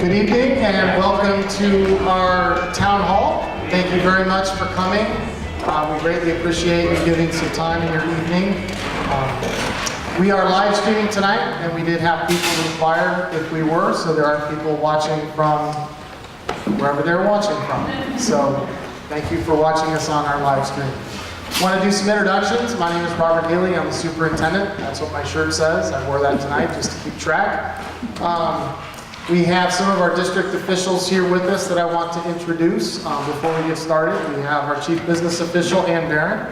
Good evening and welcome to our town hall. Thank you very much for coming. We greatly appreciate you giving some time in your evening. We are live streaming tonight, and we did have people inquire if we were, so there are people watching from wherever they're watching from. So thank you for watching us on our live stream. Want to do some introductions. My name is Robert Healy. I'm the superintendent. That's what my shirt says. I wore that tonight just to keep track. We have some of our district officials here with us that I want to introduce. Before we get started, we have our Chief Business Official, Ann Barron.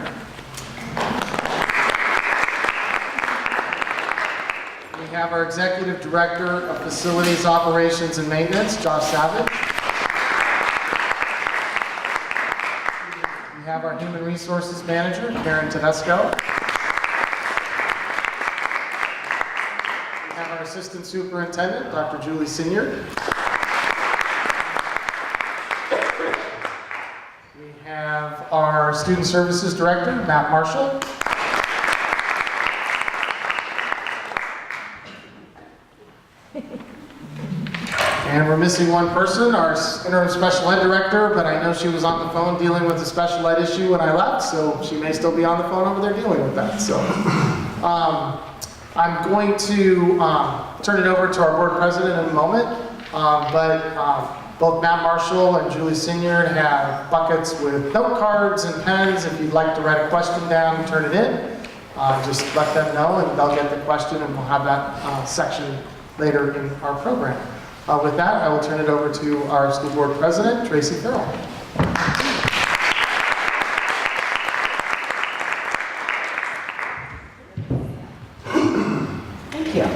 We have our Executive Director of Facilities Operations and Maintenance, Josh Savage. We have our Human Resources Manager, Karen Tedesco. We have our Assistant Superintendent, Dr. Julie Sinyard. We have our Student Services Director, Matt Marshall. And we're missing one person, our interim special ed director, but I know she was on the phone dealing with a special ed issue when I left, so she may still be on the phone over there dealing with that. So I'm going to turn it over to our board president in a moment, but both Matt Marshall and Julie Sinyard have buckets with note cards and pens. If you'd like to write a question down, turn it in. Just let them know and they'll get the question, and we'll have that section later in our program. With that, I will turn it over to our school board president, Tracy Farrell. Thank you.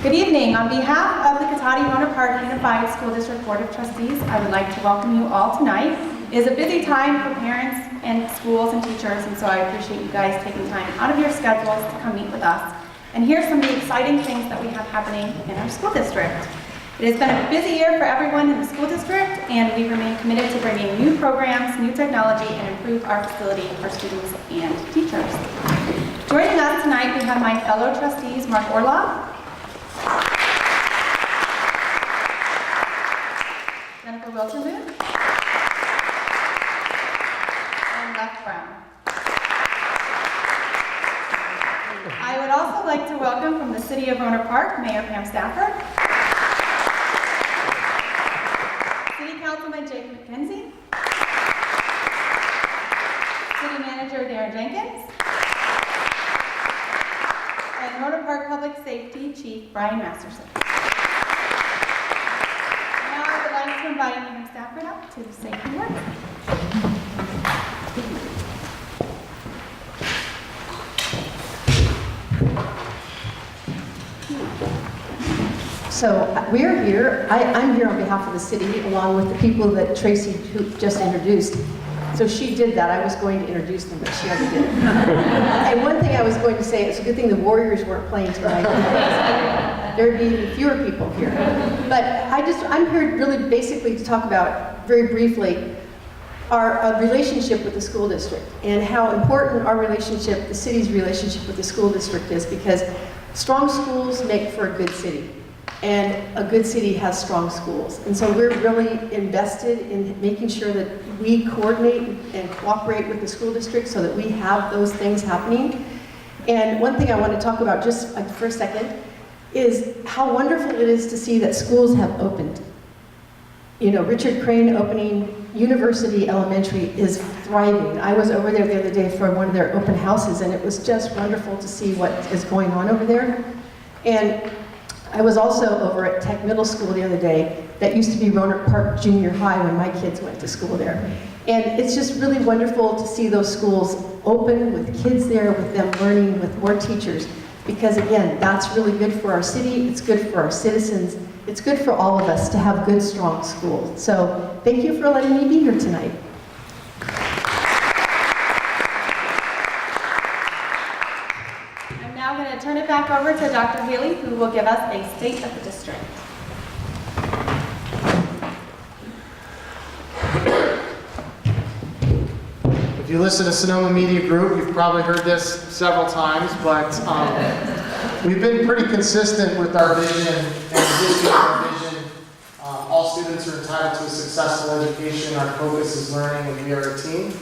Good evening. On behalf of the Cotati-Rohnert Park Unified School District Board of Trustees, I would like to welcome you all tonight. It is a busy time for parents and schools and teachers, and so I appreciate you guys taking time out of your schedules to come meet with us and hear some of the exciting things that we have happening in our school district. It has been a busy year for everyone in the school district, and we remain committed to bringing new programs, new technology, and improve our facility for students and teachers. Joining us tonight, we have my fellow trustees, Mark Orloff, Jennifer Wiltermuth, and Left Brown. I would also like to welcome from the City of Rohnert Park, Mayor Pam Stafford, Councilman Jake McKenzie, City Manager Darren Jenkins, and Rohnert Park Public Safety Chief Brian Masterson. Now I would like to invite Mayor Stafford up to say a few words. So we're here, I'm here on behalf of the city, along with the people that Tracy just introduced. So she did that. I was going to introduce them, but she already did it. And one thing I was going to say, it's a good thing the Warriors weren't playing tonight. There'd be fewer people here. But I'm here really basically to talk about, very briefly, our relationship with the school district and how important our relationship, the city's relationship with the school district is, because strong schools make for a good city. And a good city has strong schools. And so we're really invested in making sure that we coordinate and cooperate with the school district so that we have those things happening. And one thing I want to talk about just for a second is how wonderful it is to see that schools have opened. You know, Richard Crane opening University Elementary is thriving. I was over there the other day for one of their open houses, and it was just wonderful to see what is going on over there. And I was also over at Tech Middle School the other day. That used to be Rohnert Park Junior High when my kids went to school there. And it's just really wonderful to see those schools open with kids there, with them learning, with more teachers. Because again, that's really good for our city, it's good for our citizens, it's good for all of us to have good, strong schools. So thank you for letting me be here tonight. I'm going to turn it back over to Dr. Healy, who will give us a state of the district. If you listen to Sonoma Media Group, you've probably heard this several times, but we've been pretty consistent with our vision and the issue of our vision students are entitled to a successful education. Our focus is learning, and we are a team.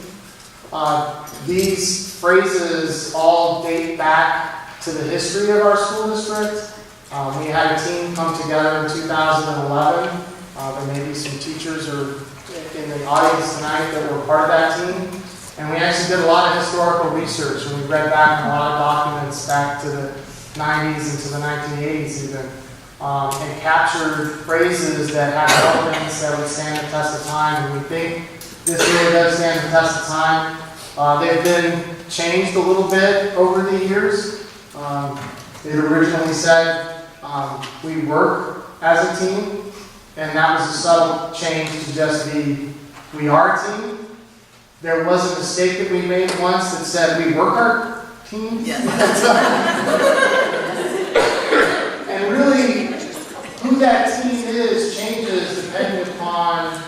These phrases all date back to the history of our school district. We had a team come together in 2011. There may be some teachers or in the audience tonight that were part of that team. And we actually did a lot of historical research, and we read back on a lot of documents back to the 90s into the 1980s even, and captured phrases that had elements that would stand the test of time. And we think this really does stand the test of time. They've been changed a little bit over the years. It originally said, we work as a team, and that was a subtle change to just be, we are a team. There was a mistake that we made once that said, we work our team. Yes. And really, who that team is changes depending upon,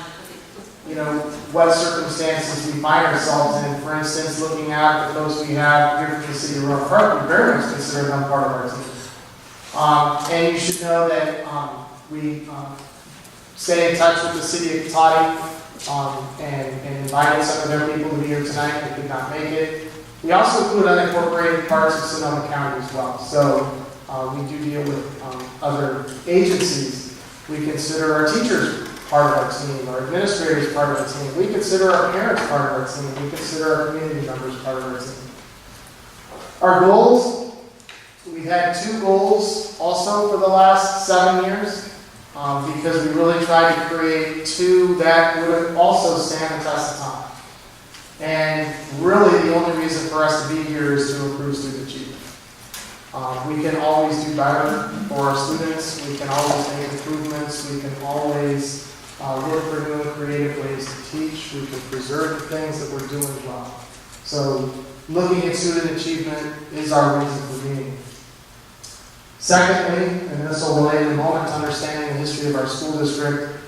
what circumstances we find ourselves in. For instance, looking at the folks we have here from the city of Roanoke Park, we very much consider them part of our team. And you should know that we stay in touch with the city of Cotati and invited some of their people to be here tonight that could not make it. We also include unincorporated parts of Sonoma County as well. So we do deal with other agencies. We consider our teachers part of our team, our administrators part of our team. We consider our parents part of our team. We consider our community members part of our team. Our goals, we've had 2 goals also for the last 7 years because we really tried to create 2 that would also stand the test of time. And really the only reason for us to be here is to improve student achievement. We can always do better for our students. We can always make improvements. We can always look for new and creative ways to teach. We can preserve the things that we're doing well. So looking at student achievement is our reason for being. Secondly, and this will relate in a moment to understanding the history of our school district,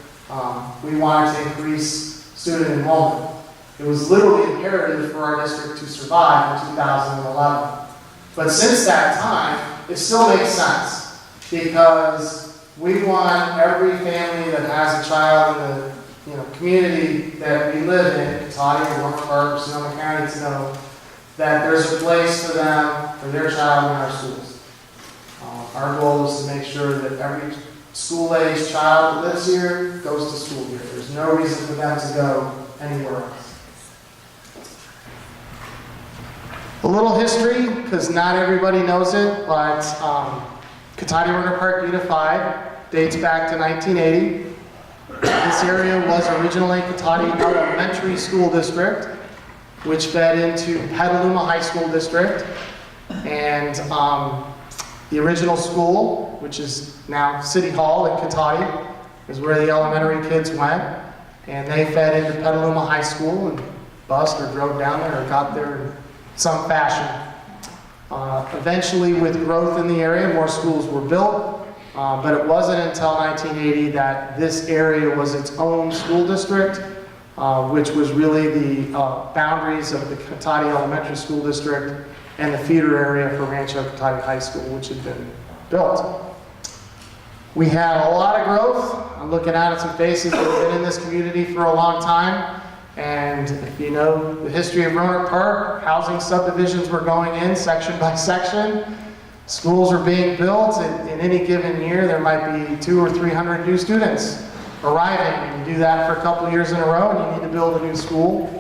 we wanted to increase student enrollment. It was literally imperative for our district to survive in 2011. But since that time, it still makes sense because we want every family that has a child in the community that we live in, Cotati or Roanoke Park or Sonoma County, to know that there's a place for them, for their child in our schools. Our goal is to make sure that every school-aged child that lives here goes to school here. There's no reason for them to go anywhere else. A little history, because not everybody knows it, but Cotati Roanoke Park Unified dates back to 1980. This area was originally Cotati Elementary School District, which fed into Petaluma High School District. And the original school, which is now City Hall in Cotati, is where the elementary kids went. And they fed into Petaluma High School and bused or drove down there or got there in some fashion. Eventually, with growth in the area, more schools were built. But it wasn't until 1980 that this area was its own school district, which was really the boundaries of the Cotati Elementary School District and the feeder area for Rancho Cotati High School, which had been built. We had a lot of growth. I'm looking out at some faces that have been in this community for a long time. And if you know the history of Roanoke Park, housing subdivisions were going in section by section. Schools are being built. In any given year, there might be 200 or 300 new students arriving. You do that for a couple of years in a row, and you need to build a new school.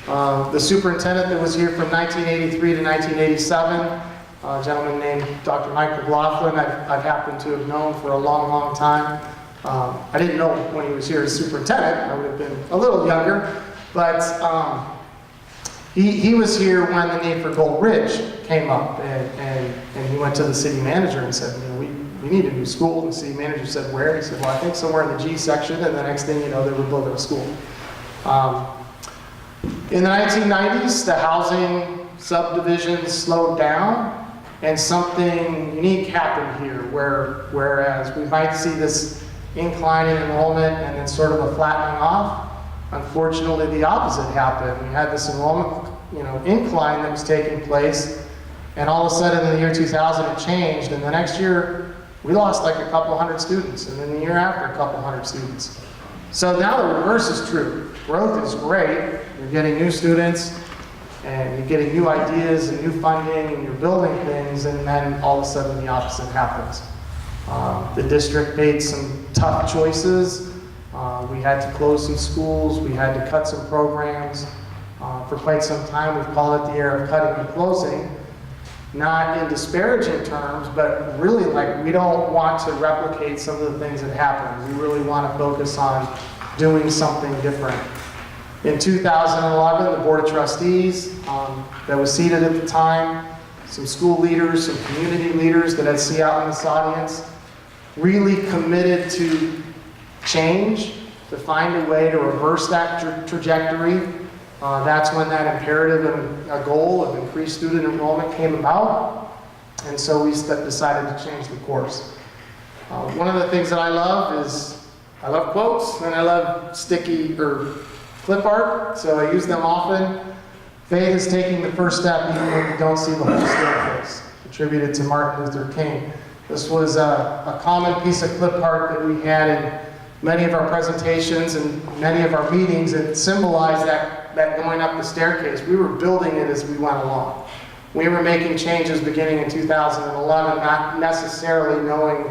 The superintendent that was here from 1983 to 1987, a gentleman named Dr. Mike McLaughlin, I've happened to have known for a long, long time. I didn't know when he was here as superintendent. I would have been a little younger, but he was here when the need for Gold Ridge came up, and he went to the city manager and said, we need a new school. And the city manager said, where? He said, well, I think somewhere in the G section, and the next thing you know, they were building a school. In the 1990s, the housing subdivisions slowed down, and something unique happened here, whereas we might see this incline in enrollment and then sort of a flattening off. Unfortunately, the opposite happened. We had this enrollment, incline that was taking place, and all of a sudden in the year 2000 it changed, and the next year we lost like a couple hundred students, and then the year after, a couple hundred students. So now the reverse is true. Growth is great. You're getting new students, and you're getting new ideas and new funding, and you're building things, and then all of a sudden the opposite happens. The district made some tough choices. We had to close some schools. We had to cut some programs. For quite some time, we've called it the era of cutting and closing. Not in disparaging terms, but really like we don't want to replicate some of the things that happened. We really want to focus on doing something different. In 2011, the Board of Trustees that was seated at the time, some school leaders, some community leaders that I'd see out in this audience, really committed to change, to find a way to reverse that trajectory. That's when that imperative and a goal of increased student enrollment came about. And so we decided to change the course. One of the things that I love is, I love quotes, and I love sticky or clip art, so I use them often. Faith is taking the first step even when you don't see the whole staircase, attributed to Martin Luther King. This was a common piece of clip art that we had in many of our presentations and many of our meetings that symbolized that going up the staircase. We were building it as we went along. We were making changes beginning in 2011, not necessarily knowing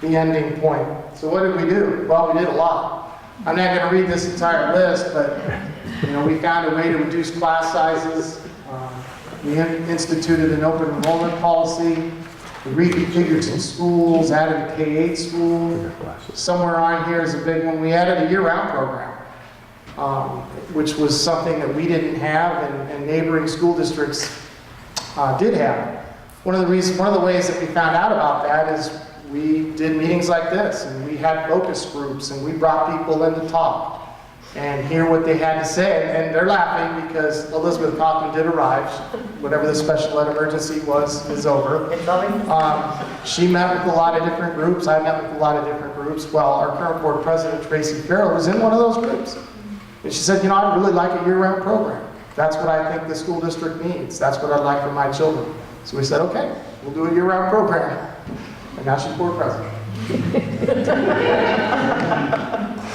the ending point. So what did we do? Well, we did a lot. I'm not going to read this entire list, but we found a way to reduce class sizes. We instituted an open enrollment policy. We reconfigured some schools, added a K-8 school. Somewhere on here is a big one. We added a year-round program, which was something that we didn't have and neighboring school districts did have. One of the ways that we found out about that is we did meetings like this, and we had focus groups, and we brought people in to talk and hear what they had to say. And they're laughing because Elizabeth Kaufman did arrive. Whatever the special ed emergency was is over. She met with a lot of different groups. I met with a lot of different groups. Well, our current board president, Tracy Farrell, was in one of those groups. And she said, I'd really like a year-round program. That's what I think the school district needs. That's what I'd like for my children. So we said, okay, we'll do a year-round program. And now she's board president.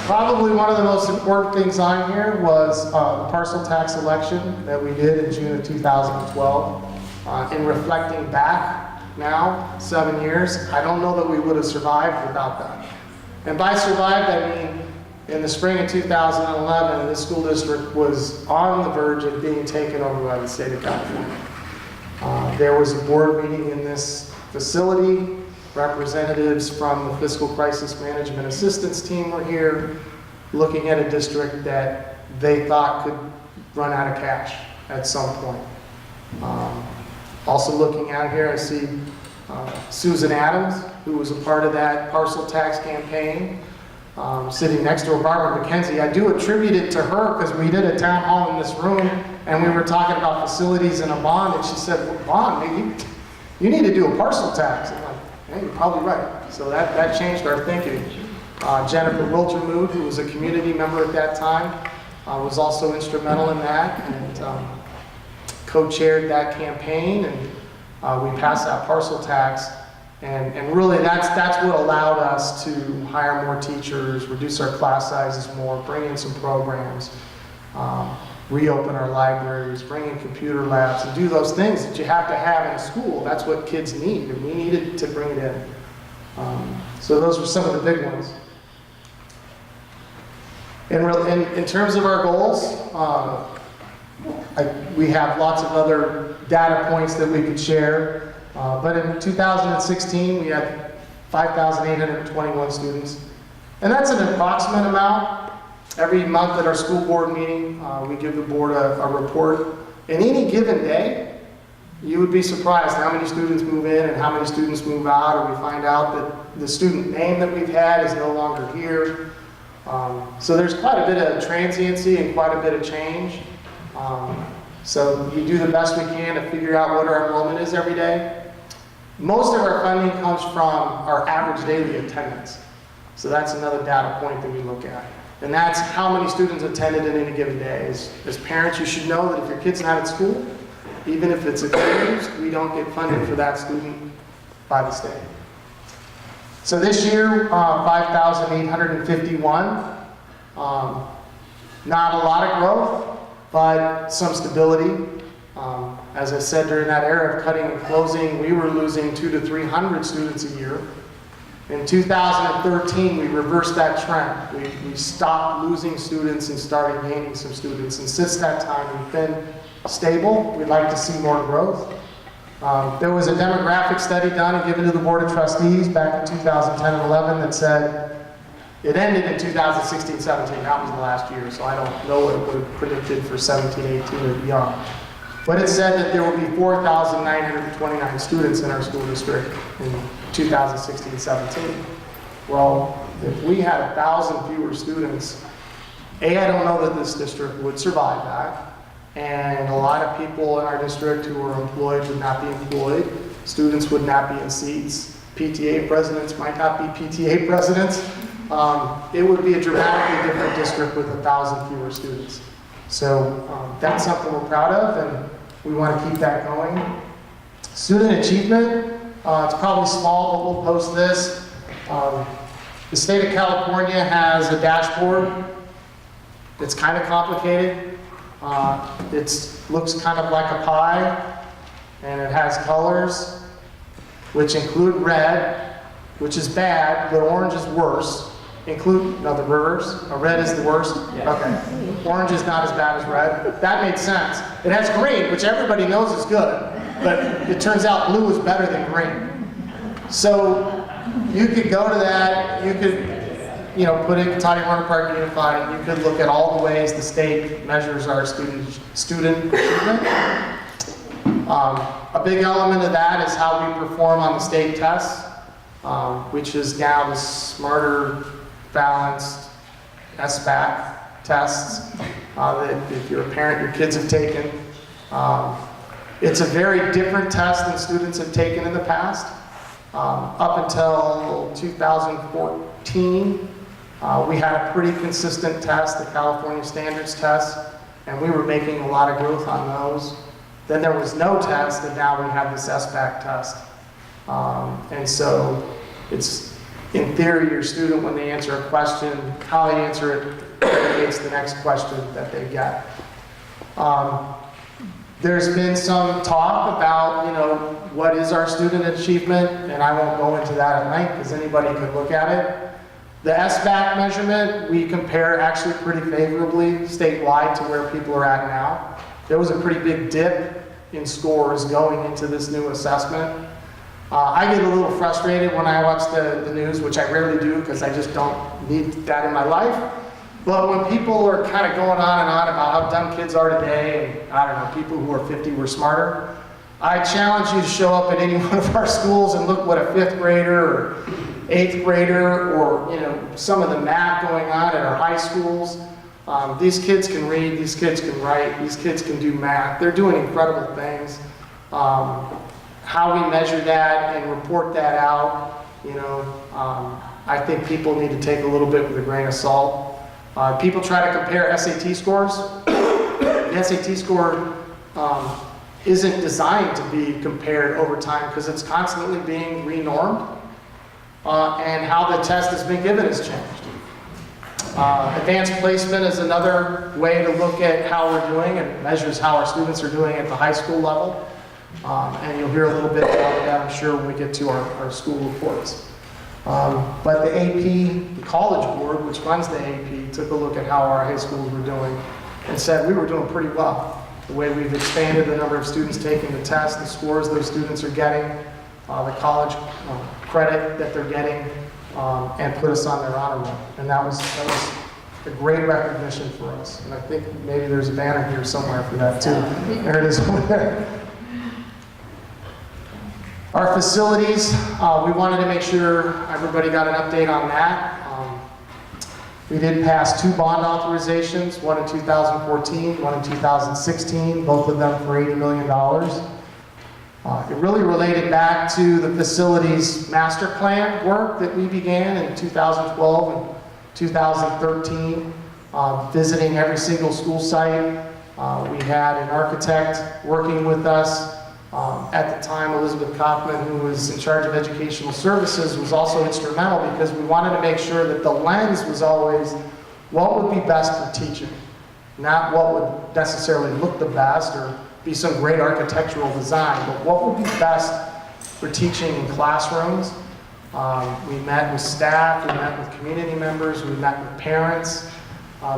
Probably one of the most important things on here was the parcel tax election that we did in June of 2012. In reflecting back now, 7 years, I don't know that we would have survived without that. And by survived, I mean in the spring of 2011, this school district was on the verge of being taken over by the state of California. There was a board meeting in this facility. Representatives from the Fiscal Crisis Management Assistance team were here looking at a district that they thought could run out of cash at some point. Also looking out here, I see Susan Adams, who was a part of that parcel tax campaign. Sitting next to her, Barbara McKenzie. I do attribute it to her because we did a town hall in this room and we were talking about facilities and a bond, and she said, well, bond, you need to do a parcel tax. I'm like, yeah, you're probably right. So that changed our thinking. Jennifer Wiltermuth, who was a community member at that time, was also instrumental in that and co-chaired that campaign, and we passed that parcel tax. And really that's what allowed us to hire more teachers, reduce our class sizes more, bring in some programs, reopen our libraries, bring in computer labs, and do those things that you have to have in a school. That's what kids need, and we needed to bring it in. So those were some of the big ones. In terms of our goals, we have lots of other data points that we could share. But in 2016, we had 5,821 students. And that's an approximate amount. Every month at our school board meeting, we give the board a report. In any given day, you would be surprised how many students move in and how many students move out, or we find out that the student name that we've had is no longer here. So there's quite a bit of transiency and quite a bit of change. So you do the best we can to figure out what our enrollment is every day. Most of our funding comes from our average daily attendance. So that's another data point that we look at. And that's how many students attended in any given day. As parents, you should know that if your kid's not at school, even if it's excused, we don't get funded for that student by the state. So this year, 5,851. Not a lot of growth, but some stability. As I said, during that era of cutting and closing, we were losing 200 to 300 students a year. In 2013, we reversed that trend. We stopped losing students and started gaining some students. And since that time, we've been stable. We'd like to see more growth. There was a demographic study done and given to the Board of Trustees back in 2010 and 11 that said, it ended in 2016, 17, that was the last year, so I don't know what it would have predicted for 17, 18, or beyond. But it said that there will be 4,929 students in our school district in 2016, 17. Well, if we had 1,000 fewer students, I don't know that this district would survive that. And a lot of people in our district who are employed would not be employed. Students would not be in seats. PTA presidents might not be PTA presidents. It would be a dramatically different district with 1,000 fewer students. So that's something we're proud of, and we want to keep that going. Student achievement, it's probably small, but we'll post this. The state of California has a dashboard. It's kind of complicated. It looks kind of like a pie, and it has colors, which include red, which is bad, but orange is worse. The reverse. Red is the worst? Yeah. Okay. Orange is not as bad as red. That made sense. It has green, which everybody knows is good, but it turns out blue is better than green. So you could go to that, you could put in Cotati Rohnert Park Unified, you could look at all the ways the state measures our student achievement. A big element of that is how we perform on the state tests, which is now the Smarter Balanced SBAC tests that if you're a parent, your kids have taken. It's a very different test than students have taken in the past. Up until 2014, we had a pretty consistent test, the California Standards test, and we were making a lot of growth on those. Then there was no test, and now we have this SBAC test. And so it's, in theory, your student, when they answer a question, how they answer it indicates the next question that they get. There's been some talk about, what is our student achievement, and I won't go into that at night because anybody could look at it. The SBAC measurement, we compare actually pretty favorably statewide to where people are at now. There was a pretty big dip in scores going into this new assessment. I get a little frustrated when I watch the news, which I rarely do because I just don't need that in my life. But when people are kind of going on and on about how dumb kids are today, and I don't know, people who are 50 were smarter, I challenge you to show up at any one of our schools and look what a 5th grader or 8th grader or some of the math going on at our high schools. These kids can read, these kids can write, these kids can do math. They're doing incredible things. How we measure that and report that out, I think people need to take a little bit with a grain of salt. People try to compare SAT scores. The SAT score isn't designed to be compared over time because it's constantly being renormed, and how the test has been given has changed. Advanced placement is another way to look at how we're doing. It measures how our students are doing at the high school level. And you'll hear a little bit about that, I'm sure, when we get to our school reports. But the AP, the College Board, which runs the AP, took a look at how our high schools were doing and said we were doing pretty well. The way we've expanded the number of students taking the test, the scores those students are getting, the college credit that they're getting, and put us on their honor roll. And that was a great recognition for us. And I think maybe there's a banner here somewhere for that too. There it is over there. Our facilities, we wanted to make sure everybody got an update on that. We did pass 2 bond authorizations, one in 2014, one in 2016, both of them for $80 million. It really related back to the facilities master plan work that we began in 2012 and 2013, visiting every single school site. We had an architect working with us At the time, Elizabeth Kaufman, who was in charge of educational services, was also instrumental because we wanted to make sure that the lens was always what would be best for teaching, not what would necessarily look the best or be some great architectural design, but what would be best for teaching in classrooms. We met with staff, we met with community members, we met with parents.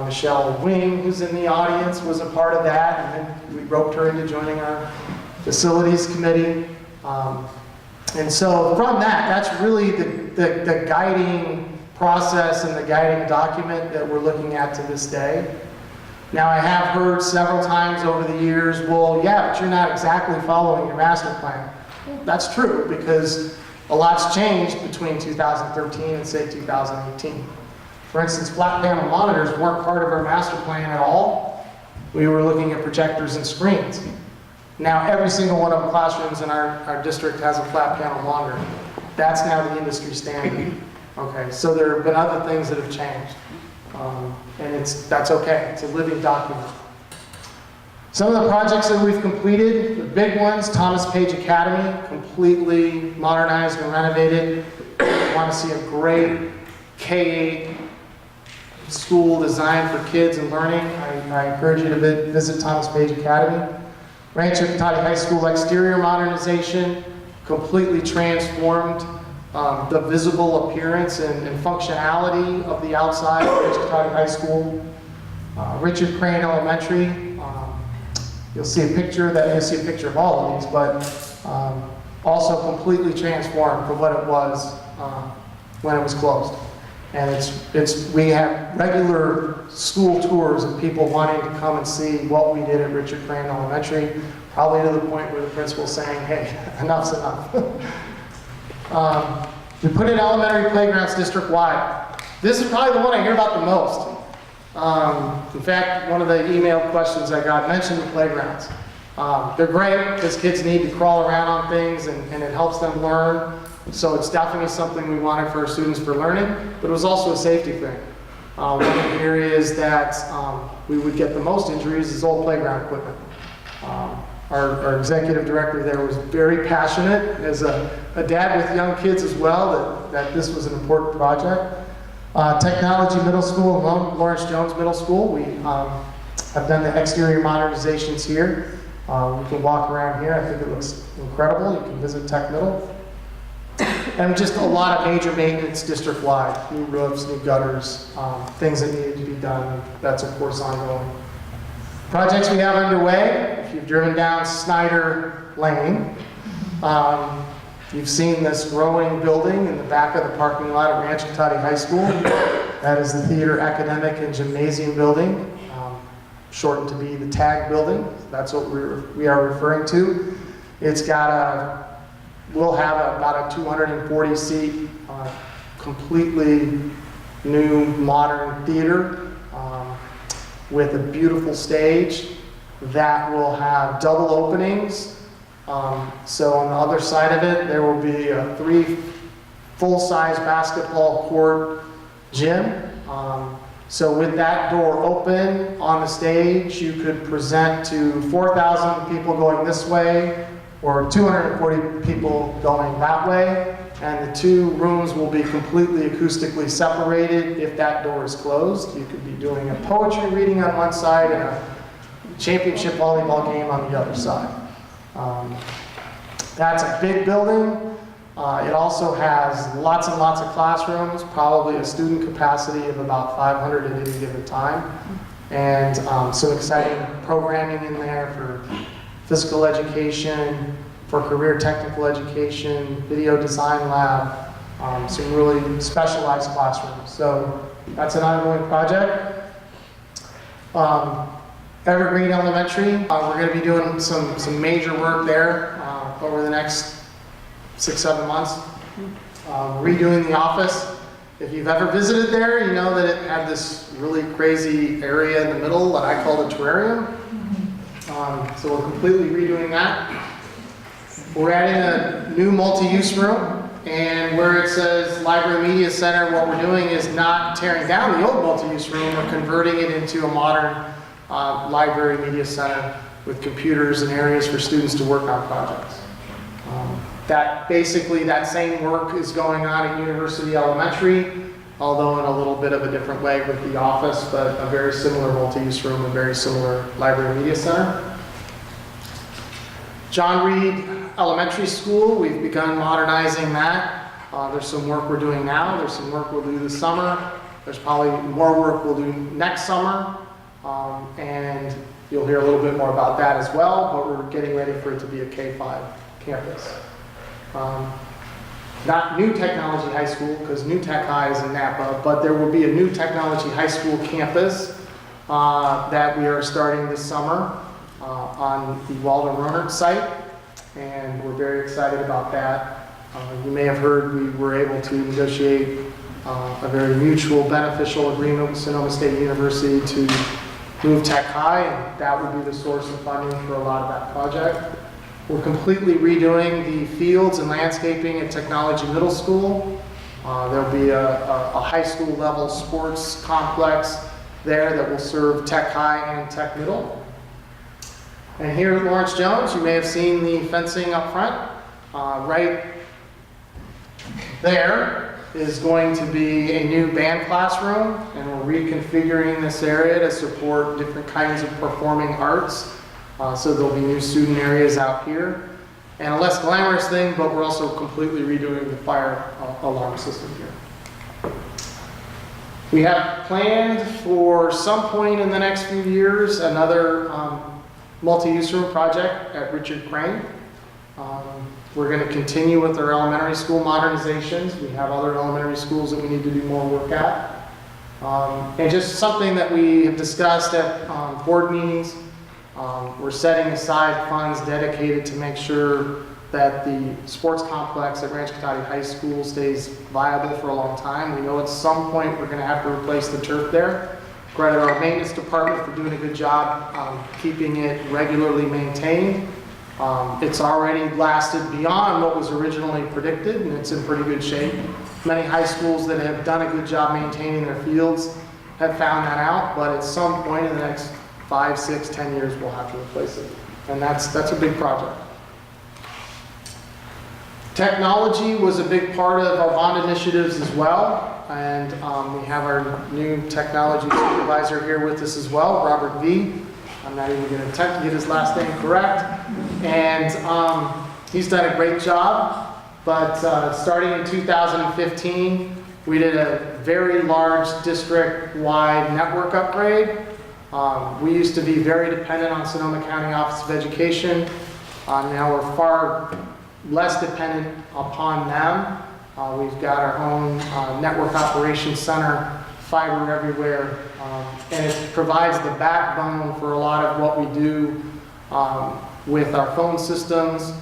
Michelle Wing, who's in the audience, was a part of that, and then we roped her into joining our facilities committee. And so from that, that's really the guiding process and the guiding document that we're looking at to this day. Now, I have heard several times over the years, well, yeah, but you're not exactly following your master plan. That's true, because a lot's changed between 2013 and, say, 2018. For instance, flat panel monitors weren't part of our master plan at all. We were looking at projectors and screens. Now, every single one of the classrooms in our district has a flat panel monitor. That's now the industry standard. Okay, so there have been other things that have changed. And that's okay, it's a living document. Some of the projects that we've completed, the big ones, Thomas Page Academy, completely modernized and renovated. We want to see a great K-8 school designed for kids and learning. I encourage you to visit Thomas Page Academy. Rancho Cotati High School exterior modernization, completely transformed the visible appearance and functionality of the outside of Rancho Cotati High School. Richard Crane Elementary, you'll see a picture of all of these, but also completely transformed from what it was when it was closed. And we have regular school tours of people wanting to come and see what we did at Richard Crane Elementary, probably to the point where the principal's saying, hey, enough's enough. We put in elementary playgrounds district-wide. This is probably the one I hear about the most. In fact, one of the email questions I got mentioned the playgrounds. They're great because kids need to crawl around on things and it helps them learn. So it's definitely something we wanted for our students for learning, but it was also a safety thing. One of the areas that we would get the most injuries is old playground equipment. Our executive director there was very passionate, as a dad with young kids as well, that this was an important project. Technology Middle School, Lawrence Jones Middle School, we have done the exterior modernizations here. You can walk around here, I think it looks incredible. You can visit Tech Middle. And just a lot of major maintenance district-wide, new roofs, new gutters, things that needed to be done. That's, of course, ongoing. Projects we have underway, if you've driven down Snyder Lane, you've seen this growing building in the back of the parking lot at Rancho Cotati High School. That is the Theater, Academic, and Gymnasium building, shortened to be the TAG building. That's what we are referring to. It's got we'll have about a 240-seat, completely new, modern theater with a beautiful stage that will have double openings. So on the other side of it, there will be a 3 full-size basketball court gym. So with that door open on the stage, you could present to 4,000 people going this way, or 240 people going that way, and the 2 rooms will be completely acoustically separated if that door is closed. You could be doing a poetry reading on one side and a championship volleyball game on the other side. That's a big building. It also has lots and lots of classrooms, probably a student capacity of about 500 at any given time, and some exciting programming in there for physical education, for career technical education, video design lab, some really specialized classrooms. So that's an ongoing project. Evergreen Elementary, we're going to be doing some major work there over the next 6-7 months. Redoing the office. If you've ever visited there, you know that it had this really crazy area in the middle that I call the terrarium. So we're completely redoing that. We're adding a new multi-use room, and where it says Library Media Center, what we're doing is not tearing down the old multi-use room, we're converting it into a modern library media center with computers and areas for students to work on projects. That same work is going on at University Elementary, although in a little bit of a different way with the office, but a very similar multi-use room, a very similar library media center. John Reed Elementary School, we've begun modernizing that. There's some work we're doing now, there's some work we'll do this summer, there's probably more work we'll do next summer, and you'll hear a little bit more about that as well, but we're getting ready for it to be a K-5 campus. Not New Technology High School, because New Tech High is in Napa, but there will be a New Technology High School campus that we are starting this summer on the Walden-Rohnert site, and we're very excited about that. You may have heard we were able to negotiate a very mutual beneficial agreement with Sonoma State University to move Tech High, and that would be the source of funding for a lot of that project. We're completely redoing the fields and landscaping at Technology Middle School. There'll be a high school level sports complex there that will serve Tech High and Tech Middle. And here at Lawrence Jones, you may have seen the fencing up front. Right there is going to be a new band classroom, and we're reconfiguring this area to support different kinds of performing arts. So there'll be new student areas out here. And a less glamorous thing, but we're also completely redoing the fire alarm system here. We have planned for some point in the next few years another multi-use room project at Richard Crane. We're going to continue with our elementary school modernizations. We have other elementary schools that we need to do more work at. And just something that we have discussed at board meetings. We're setting aside funds dedicated to make sure that the sports complex at Rancho Cotati High School stays viable for a long time. We know at some point we're going to have to replace the turf there. Credit our maintenance department for doing a good job keeping it regularly maintained. It's already lasted beyond what was originally predicted, and it's in pretty good shape. Many high schools that have done a good job maintaining their fields have found that out, but at some point in the next 5, 6, 10 years, we'll have to replace it. And that's a big project. Technology was a big part of our bond initiatives as well. And we have our new technology supervisor here with us as well, Robert V. I'm not even going to attempt to get his last name correct. And he's done a great job. But starting in 2015, we did a very large district-wide network upgrade. We used to be very dependent on Sonoma County Office of Education. Now we're far less dependent upon them. We've got our own network operations center, fiber everywhere, and it provides the backbone for a lot of what we do with our phone systems.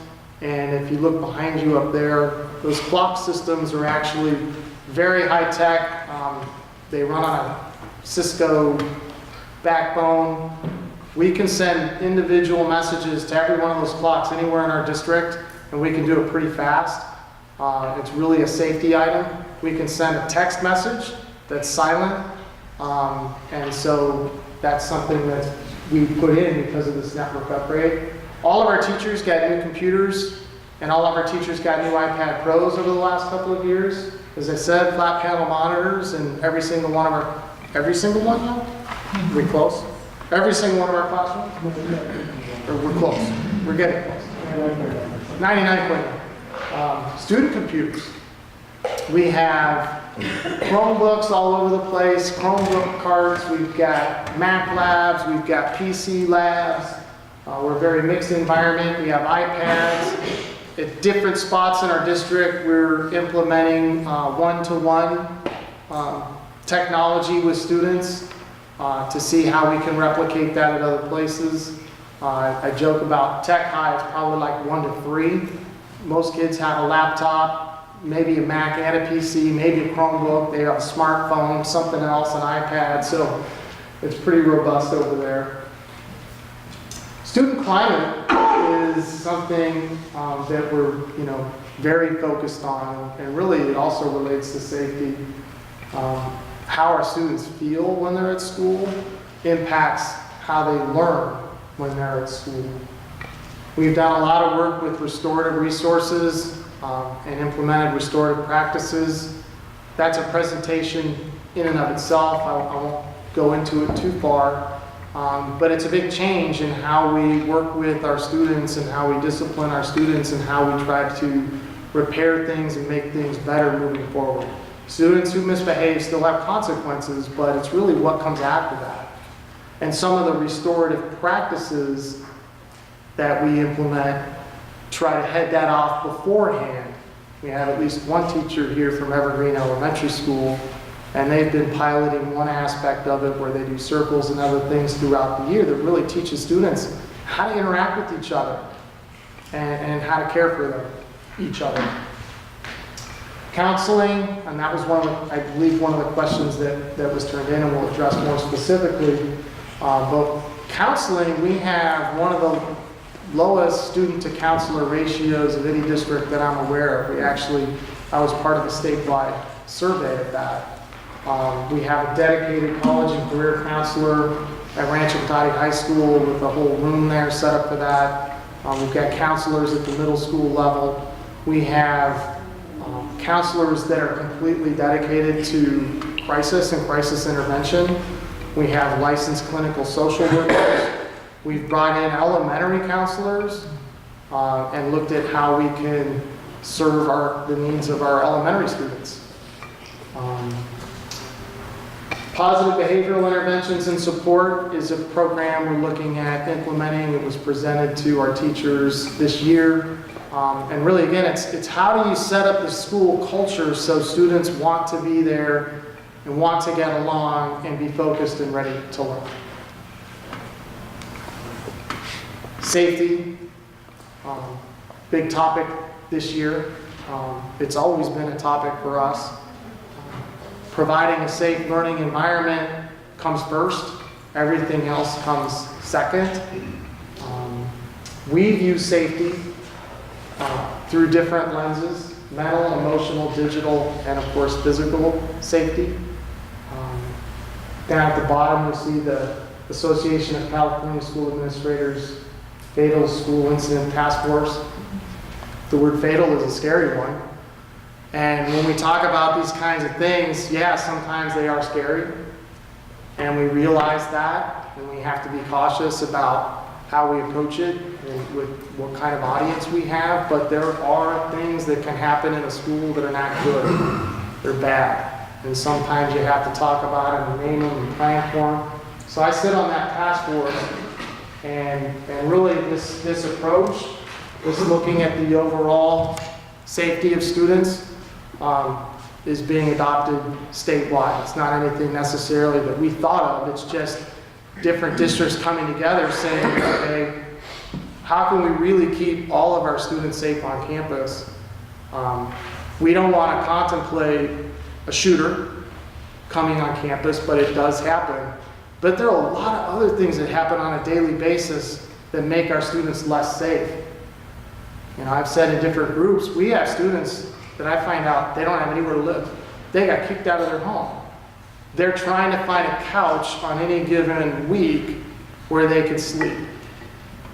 And if you look behind you up there, those clock systems are actually very high tech. They run on a Cisco backbone. We can send individual messages to every one of those clocks anywhere in our district, and we can do it pretty fast. It's really a safety item. We can send a text message that's silent, and so that's something that we put in because of this network upgrade. All of our teachers got new computers, and all of our teachers got new iPad Pros over the last couple of years. As I said, flat panel monitors in every single one of our, every single one now? We're close. Every single one of our classrooms? Or we're close. We're getting close. 99.9. Student computers. We have Chromebooks all over the place, Chromebook carts, we've got Mac labs, we've got PC labs. We're a very mixed environment. We have iPads. At different spots in our district, we're implementing one-to-one technology with students to see how we can replicate that at other places. I joke about Tech High, it's probably like 1 to 3. Most kids have a laptop, maybe a Mac and a PC, maybe a Chromebook, they have a smartphone, something else, an iPad, so it's pretty robust over there. Student climate is something that we're, very focused on, and really it also relates to safety. How our students feel when they're at school impacts how they learn. when they're at school. We've done a lot of work with restorative resources and implemented restorative practices. That's a presentation in and of itself. I won't go into it too far, but it's a big change in how we work with our students and how we discipline our students and how we try to repair things and make things better moving forward. Students who misbehave still have consequences, but it's really what comes after that. And some of the restorative practices that we implement try to head that off beforehand. We have at least one teacher here from Evergreen Elementary School, and they've been piloting one aspect of it where they do circles and other things throughout the year that really teaches students how to interact with each other and how to care for each other. Counseling, and that was I believe one of the questions that was turned in, and we'll address more specifically. But counseling, we have one of the lowest student to counselor ratios of any district that I'm aware of. I was part of the statewide survey of that. We have a dedicated college and career counselor at Rancho Cotati High School with a whole room there set up for that. We've got counselors at the middle school level. We have counselors that are completely dedicated to crisis and crisis intervention. We have licensed clinical social workers. We've brought in elementary counselors and looked at how we can serve the needs of our elementary students. Positive behavioral interventions and support is a program we're looking at implementing. It was presented to our teachers this year. And really, again, it's how do you set up the school culture so students want to be there and want to get along and be focused and ready to learn. Safety, big topic this year. It's always been a topic for us. Providing a safe learning environment comes first. Everything else comes second. We view safety through different lenses: mental, emotional, digital, and of course physical safety. Down at the bottom you'll see the Association of California School Administrators Fatal School Incident Task Force. The word fatal is a scary one. And when we talk about these kinds of things, yeah, sometimes they are scary. And we realize that, and we have to be cautious about how we approach it and with what kind of audience we have. But there are things that can happen in a school that are not good. They're bad. And sometimes you have to talk about them and name them and plan for them. So I sit on that task force, and really this approach is looking at the overall safety of students is being adopted statewide. It's not anything necessarily that we thought of. It's just different districts coming together saying, okay, how can we really keep all of our students safe on campus? We don't want to contemplate a shooter coming on campus, but it does happen. But there are a lot of other things that happen on a daily basis that make our students less safe. You know, I've said in different groups, we have students that I find out they don't have anywhere to live. They got kicked out of their home. They're trying to find a couch on any given week where they can sleep.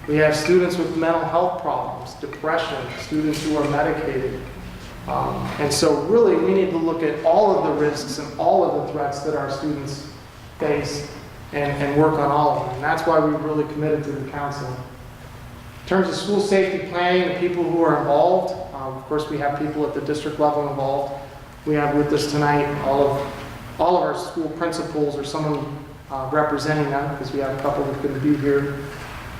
We have students with mental health problems, depression, students who are medicated. And so really we need to look at all of the risks and all of the threats that our students face and work on all of them. And that's why we've really committed to the counseling. In terms of school safety planning, the people who are involved, of course we have people at the district level involved. We have with us tonight all of our school principals or someone representing them, because we have a couple that couldn't be here.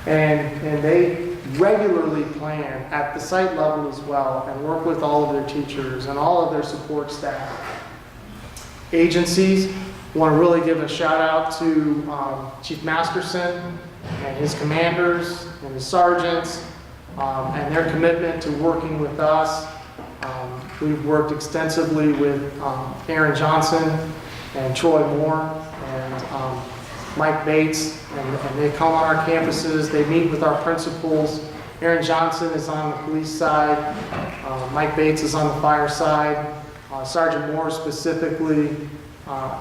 And they regularly plan at the site level as well and work with all of their teachers and all of their support staff. Agencies, want to really give a shout out to Chief Masterson and his commanders and his sergeants and their commitment to working with us. We've worked extensively with Aaron Johnson and Troy Moore and Mike Bates, and they come on our campuses, they meet with our principals. Aaron Johnson is on the police side, Mike Bates is on the fire side. Sergeant Moore specifically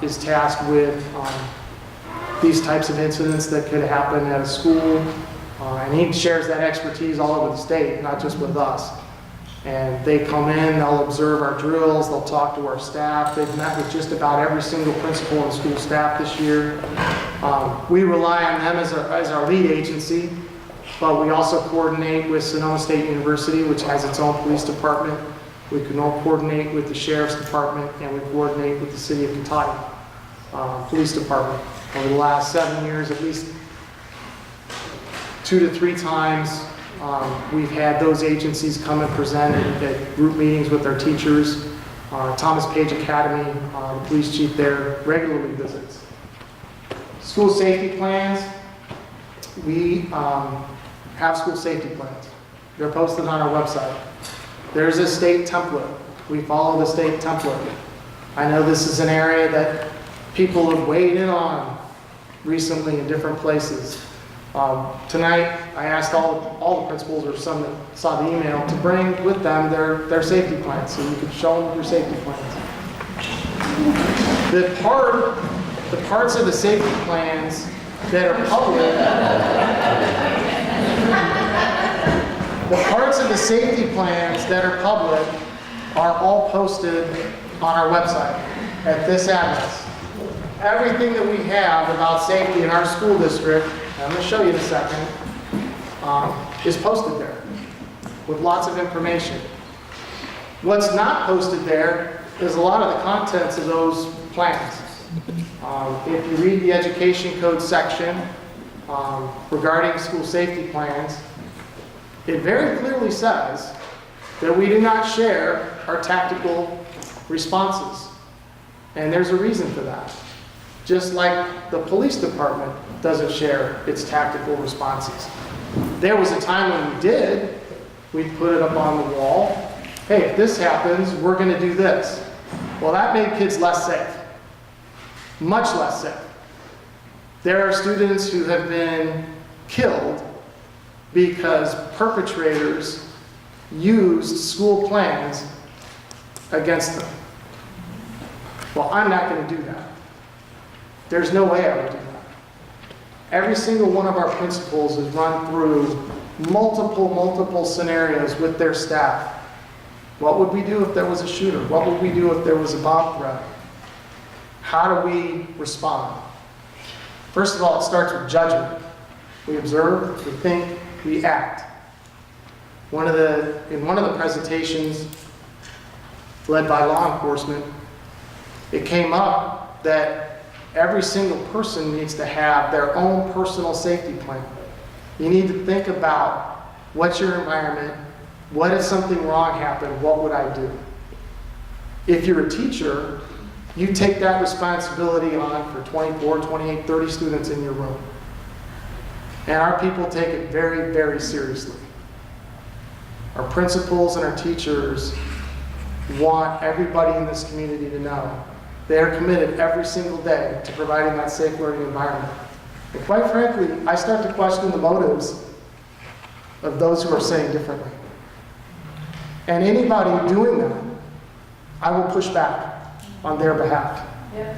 is tasked with these types of incidents that could happen at a school. And he shares that expertise all over the state, not just with us. And they come in, they'll observe our drills, they'll talk to our staff. They've met with just about every single principal and school staff this year. We rely on them as our lead agency, but we also coordinate with Sonoma State University, which has its own police department. We can all coordinate with the Sheriff's Department, and we coordinate with the City of Cotati Police Department. Over the last 7 years, at least 2 to 3 times, we've had those agencies come and present at group meetings with our teachers. Thomas Page Academy, the police chief there, regularly visits. School safety plans. We have school safety plans. They're posted on our website. There's a state template. We follow the state template. I know this is an area that people have weighed in on recently in different places. Tonight, I asked all the principals, or some that saw the email, to bring with them their safety plans, so you could show them your safety plans. The parts of the safety plans that are public, the parts of the safety plans that are public are all posted on our website at this address. Everything that we have about safety in our school district, I'm going to show you in a second, is posted there with lots of information. What's not posted there is a lot of the contents of those plans. If you read the education code section regarding school safety plans, it very clearly says that we do not share our tactical responses. And there's a reason for that. Just like the police department doesn't share its tactical responses. There was a time when we did. We'd put it up on the wall. Hey, if this happens, we're going to do this. Well, that made kids less safe. Much less safe. There are students who have been killed because perpetrators used school plans against them. Well, I'm not going to do that. There's no way I would do that. Every single one of our principals has run through multiple scenarios with their staff. What would we do if there was a shooter? What would we do if there was a bomb threat? How do we respond? First of all, it starts with judgment. We observe, we think, we act. In one of the presentations led by law enforcement, it came up that every single person needs to have their own personal safety plan. You need to think about what's your environment, what if something wrong happened, what would I do? If you're a teacher, you take that responsibility on for 24, 28, 30 students in your room. And our people take it very, very seriously. Our principals and our teachers want everybody in this community to know they are committed every single day to providing that safe learning environment. And quite frankly, I start to question the motives of those who are saying differently. And anybody doing that, I will push back on their behalf. Yeah.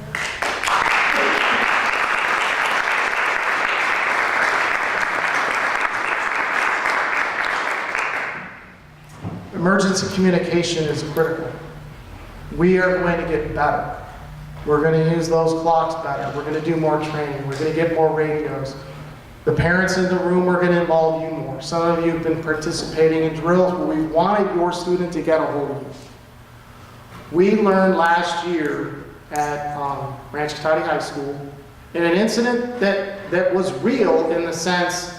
Emergency communication is critical. We are going to get better. We're going to use those clocks better. We're going to do more training. We're going to get more radios. The parents in the room are going to involve you more. Some of you have been participating in drills where we wanted your student to get a hold of you. We learned last year at Ranch Cotati High School in an incident that was real in the sense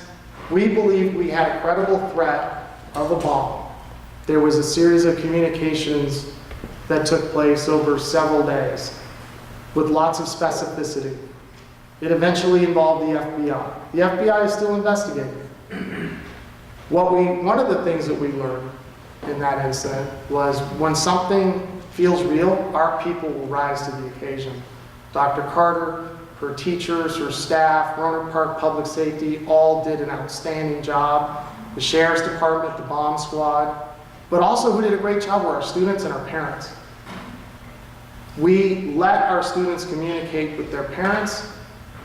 we believed we had a credible threat of a bomb. There was a series of communications that took place over several days with lots of specificity. It eventually involved the FBI. The FBI is still investigating. One of the things that we learned in that incident was when something feels real, our people will rise to the occasion. Dr. Carter, her teachers, her staff, Roanoke Park Public Safety all did an outstanding job. The Sheriff's Department, the bomb squad, but also who did a great job were our students and our parents. We let our students communicate with their parents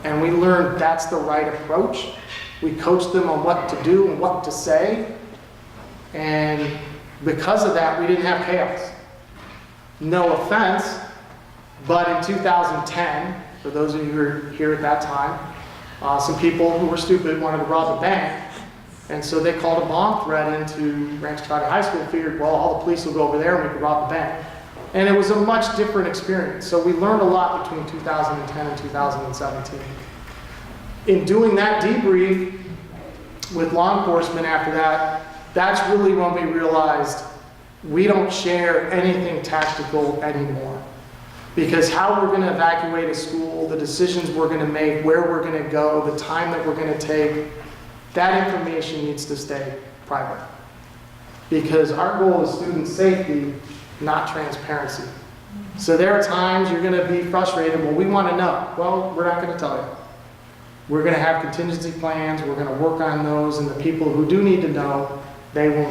and we learned that's the right approach. We coached them on what to do and what to say, and because of that, we didn't have chaos. No offense, but in 2010, for those of you who were here at that time, some people who were stupid wanted to rob a bank, and so they called a bomb threat into Rancho County High School, figured, well, all the police will go over there and we could rob the bank. And it was a much different experience. So we learned a lot between 2010 and 2017. In doing that debrief with law enforcement after that, that's really when we realized we don't share anything tactical anymore. Because how we're going to evacuate a school, the decisions we're going to make, where we're going to go, the time that we're going to take, that information needs to stay private. Because our goal is student safety, not transparency. So there are times you're going to be frustrated, well, we want to know. Well, we're not going to tell you. We're going to have contingency plans, we're going to work on those, and the people who do need to know, they will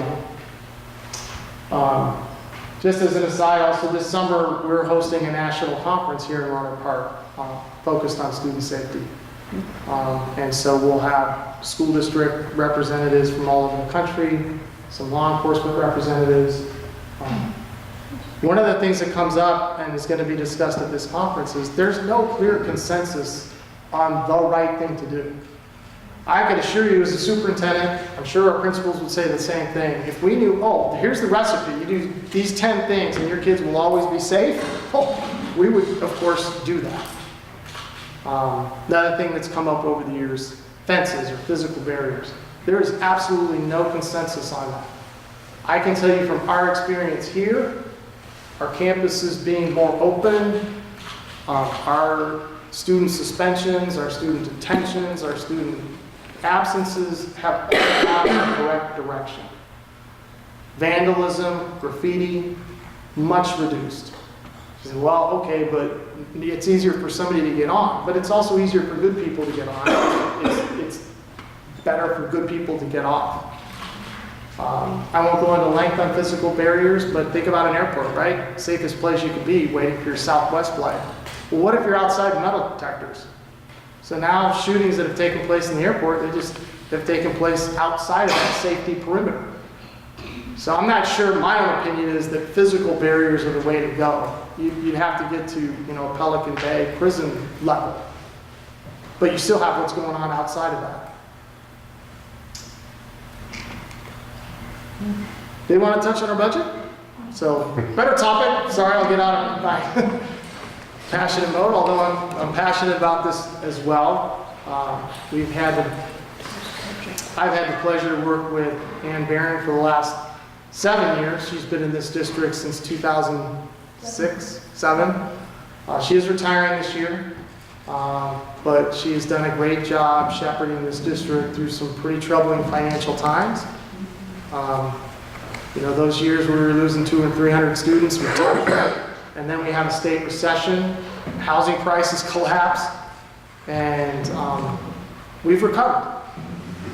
know. Just as an aside, also this summer we're hosting a national conference here in Roanoke Park focused on student safety. And so we'll have school district representatives from all over the country, some law enforcement representatives. One of the things that comes up and is going to be discussed at this conference is there's no clear consensus on the right thing to do. I can assure you as a superintendent, I'm sure our principals would say the same thing. If we knew, oh, here's the recipe, you do these 10 things and your kids will always be safe, oh, we would, of course, do that. Another thing that's come up over the years, fences or physical barriers. There is absolutely no consensus on that. I can tell you from our experience here, our campuses being more open, our student suspensions, our student detentions, our student absences have all gone in the correct direction. Vandalism, graffiti, much reduced. You say, well, okay, but it's easier for somebody to get on, but it's also easier for good people to get on. It's better for good people to get off. I won't go into length on physical barriers, but think about an airport, right? Safest place you could be waiting for your Southwest flight. Well, what if you're outside metal detectors? So now shootings that have taken place in the airport, they just have taken place outside of that safety perimeter. So I'm not sure, my own opinion is that physical barriers are the way to go. You'd have to get to, Pelican Bay prison level. But you still have what's going on outside of that. They want to touch on our budget? So, better topic. Sorry, I'll get out of my passionate mode, although I'm passionate about this as well. I've had the pleasure to work with Ann Barron for the last 7 years. She's been in this district since 2006, 7. She is retiring this year, but she's done a great job shepherding this district through some pretty troubling financial times. Those years where we were losing 200 and 300 students were tough. And then we have a state recession, housing prices collapse, and we've recovered.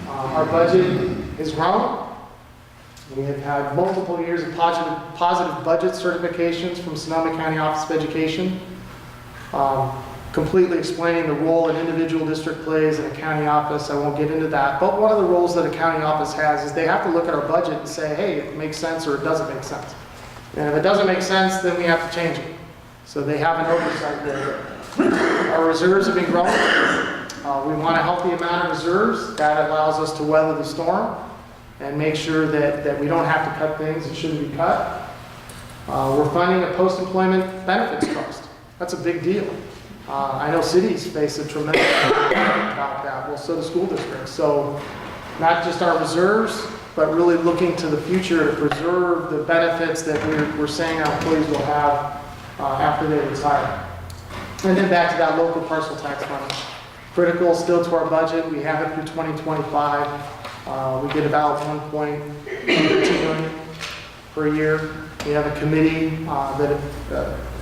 Our budget has grown. We have had multiple years of positive budget certifications from Sonoma County Office of Education, completely explaining the role an individual district plays in a county office. I won't get into that, but one of the roles that a county office has is they have to look at our budget and say, hey, it makes sense or it doesn't make sense. And if it doesn't make sense, then we have to change it. So they have an oversight there. Our reserves have been growing. We want a healthy amount of reserves. That allows us to weather the storm and make sure that we don't have to cut things that shouldn't be cut. We're funding a post-employment benefits trust. That's a big deal. I know cities face a tremendous amount about that. Well, so do school districts. So not just our reserves, but really looking to the future to preserve the benefits that we're saying our employees will have after they retire. And then back to that local parcel tax money. Critical still to our budget. We have it through 2025. We get about $1.2 million per year. We have a committee that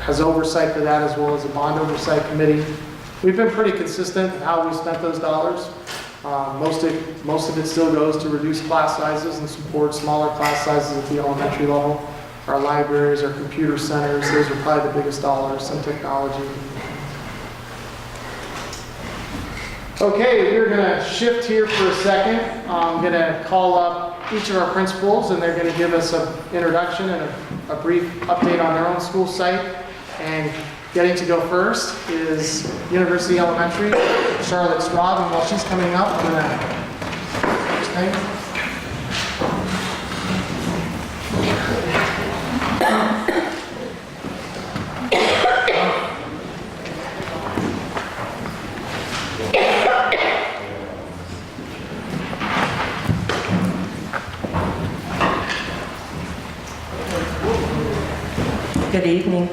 has oversight for that, as well as a bond oversight committee. We've been pretty consistent in how we spent those dollars. Most of it still goes to reduce class sizes and support smaller class sizes at the elementary level. Our libraries, our computer centers, those are probably the biggest dollars, some technology. Okay, we're gonna shift here for a second. I'm gonna call up each of our principals and they're gonna give us an introduction and a brief update on their own school site. And getting to go first is University Elementary, Charlotte Straub, and while she's coming up, I'm gonna first thing. Good evening.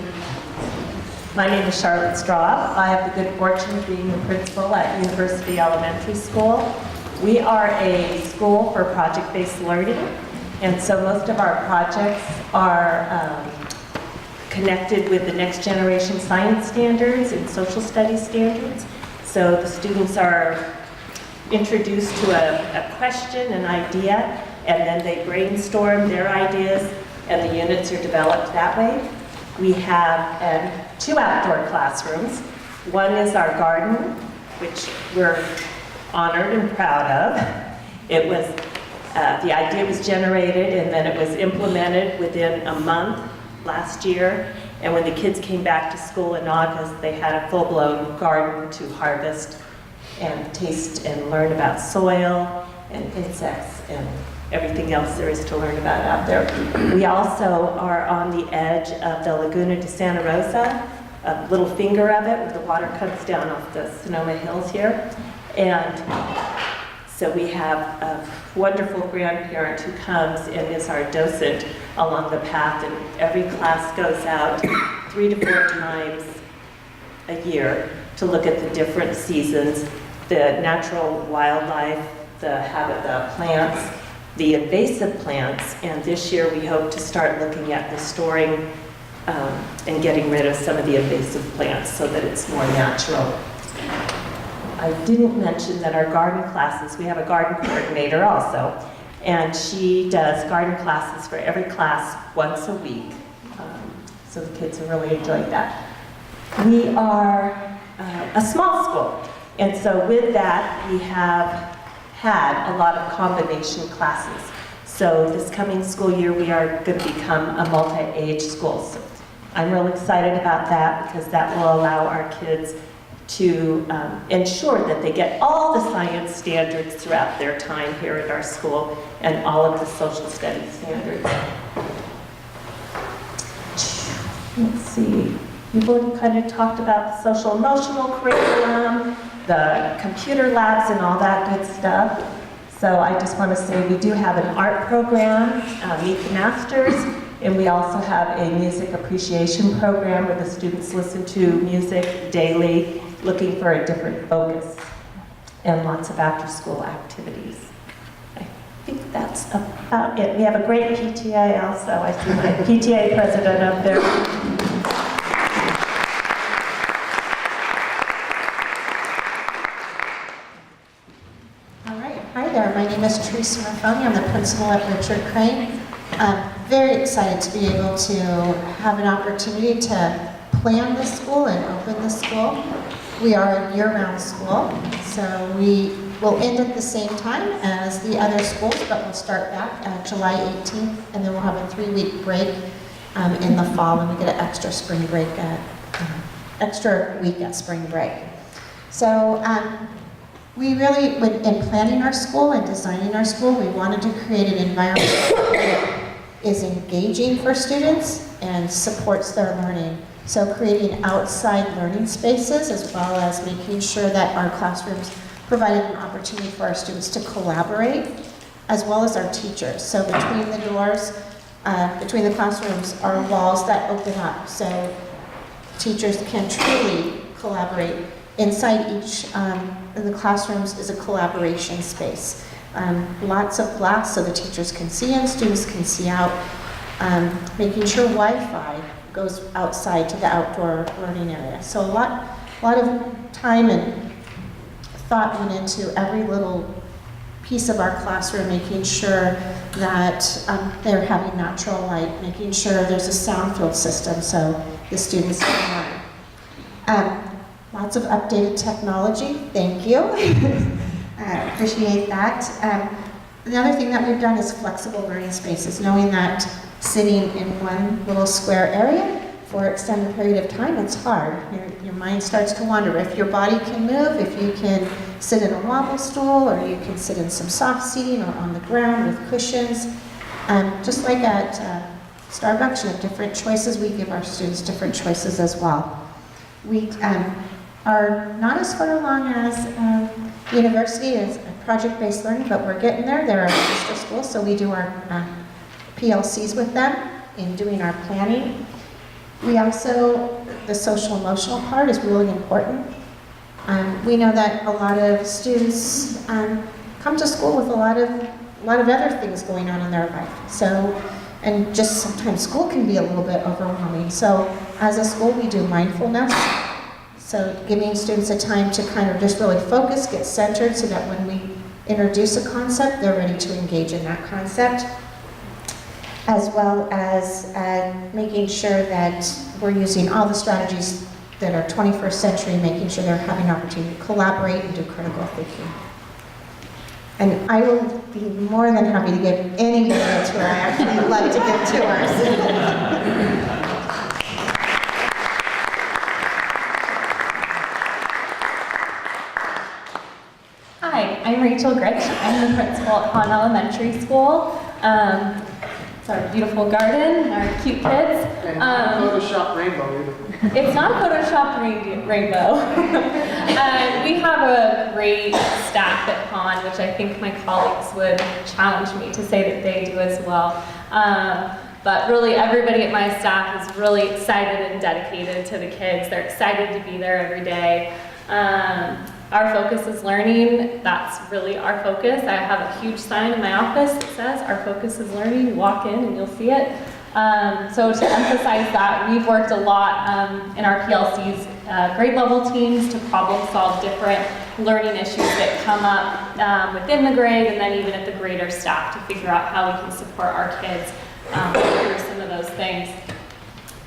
My name is Charlotte Straub. I have the good fortune of being the principal at University Elementary School. We are a school for project-based learning, and so most of our projects are connected with the next generation science standards and social studies standards. So the students are introduced to a question, an idea, and then they brainstorm their ideas, and the units are developed that way. We have 2 outdoor classrooms. One is our garden, which we're honored and proud of. It was, the idea was generated and then it was implemented within a month last year. And when the kids came back to school in August, they had a full-blown garden to harvest and taste and learn about soil and insects and everything else there is to learn about out there. We also are on the edge of the Laguna de Santa Rosa, a little finger of it where the water comes down off the Sonoma Hills here. And so we have a wonderful grandparent who comes and is our docent along the path, and every class goes out 3 to 4 times a year to look at the different seasons, the natural wildlife, the plants, the invasive plants, and this year we hope to start looking at restoring and getting rid of some of the invasive plants so that it's more natural. I didn't mention that our garden classes, we have a garden coordinator also, and she does garden classes for every class once a week. So the kids have really enjoyed that. We are a small school, and so with that we have had a lot of combination classes. So this coming school year, we are going to become a multi-age school. So I'm real excited about that because that will allow our kids to ensure that they get all the science standards throughout their time here at our school and all of the social studies standards. Let's see, we've already kind of talked about the social emotional curriculum, the computer labs and all that good stuff. So I just want to say we do have an art program, Meet the Masters, and we also have a music appreciation program where the students listen to music daily, looking for a different focus, and lots of after-school activities. I think that's about it. We have a great PTA also. I see my PTA president up there. Hi there, my name is Teresa Raffoni. I'm the principal at Richard Crane. I'm very excited to be able to have an opportunity to plan the school and open the school. We are a year-round school, so we will end at the same time as the other schools, but we'll start back July 18th, and then we'll have a 3-week break in the fall, and we get an extra spring break, extra week at spring break. So we really, in planning our school and designing our school, we wanted to create an environment that is engaging for students and supports their learning. So creating outside learning spaces as well as making sure that our classrooms provided an opportunity for our students to collaborate as well as our teachers. So between the doors, between the classrooms are walls that open up so teachers can truly collaborate. Inside each of the classrooms is a collaboration space. Lots of glass so the teachers can see in, students can see out. Making sure Wi-Fi goes outside to the outdoor learning area. So a lot of time and thought went into every little piece of our classroom, making sure that they're having natural light, making sure there's a sound field system so the students can learn. Lots of updated technology, thank you. I appreciate that. Another thing that we've done is flexible learning spaces, knowing that sitting in one little square area for an extended period of time, it's hard. Your mind starts to wander. If your body can move, if you can sit in a wobble stool, or you can sit in some soft seating or on the ground with cushions. Just like at Starbucks, you have different choices. We give our students different choices as well. We are not as far along as university as project-based learning, but we're getting there. They're our sister schools, so we do our PLCs with them in doing our planning. We also, the social emotional part is really important. We know that a lot of students come to school with a lot of other things going on in their life. So, and just sometimes school can be a little bit overwhelming. So as a school, we do mindfulness. So giving students a time to kind of just really focus, get centered, so that when we introduce a concept, they're ready to engage in that concept. As well as making sure that we're using all the strategies that are 21st century, making sure they're having an opportunity to collaborate and do critical thinking. And I will be more than happy to give anybody a tour. I actually love to give tours. Hi, I'm Rachel Gritch. I'm the principal at Pond Elementary School. It's our beautiful garden, our cute kids. And not a Photoshop rainbow either. It's not a Photoshop rainbow. We have a great staff at Pond, which I think my colleagues would challenge me to say that they do as well. But really, everybody at my staff is really excited and dedicated to the kids. They're excited to be there every day. Our focus is learning. That's really our focus. I have a huge sign in my office that says, our focus is learning. You walk in and you'll see it. So to emphasize that, we've worked a lot in our PLCs, grade level teams, to problem solve different learning issues that come up within the grade, and then even at the grader staff, to figure out how we can support our kids through some of those things.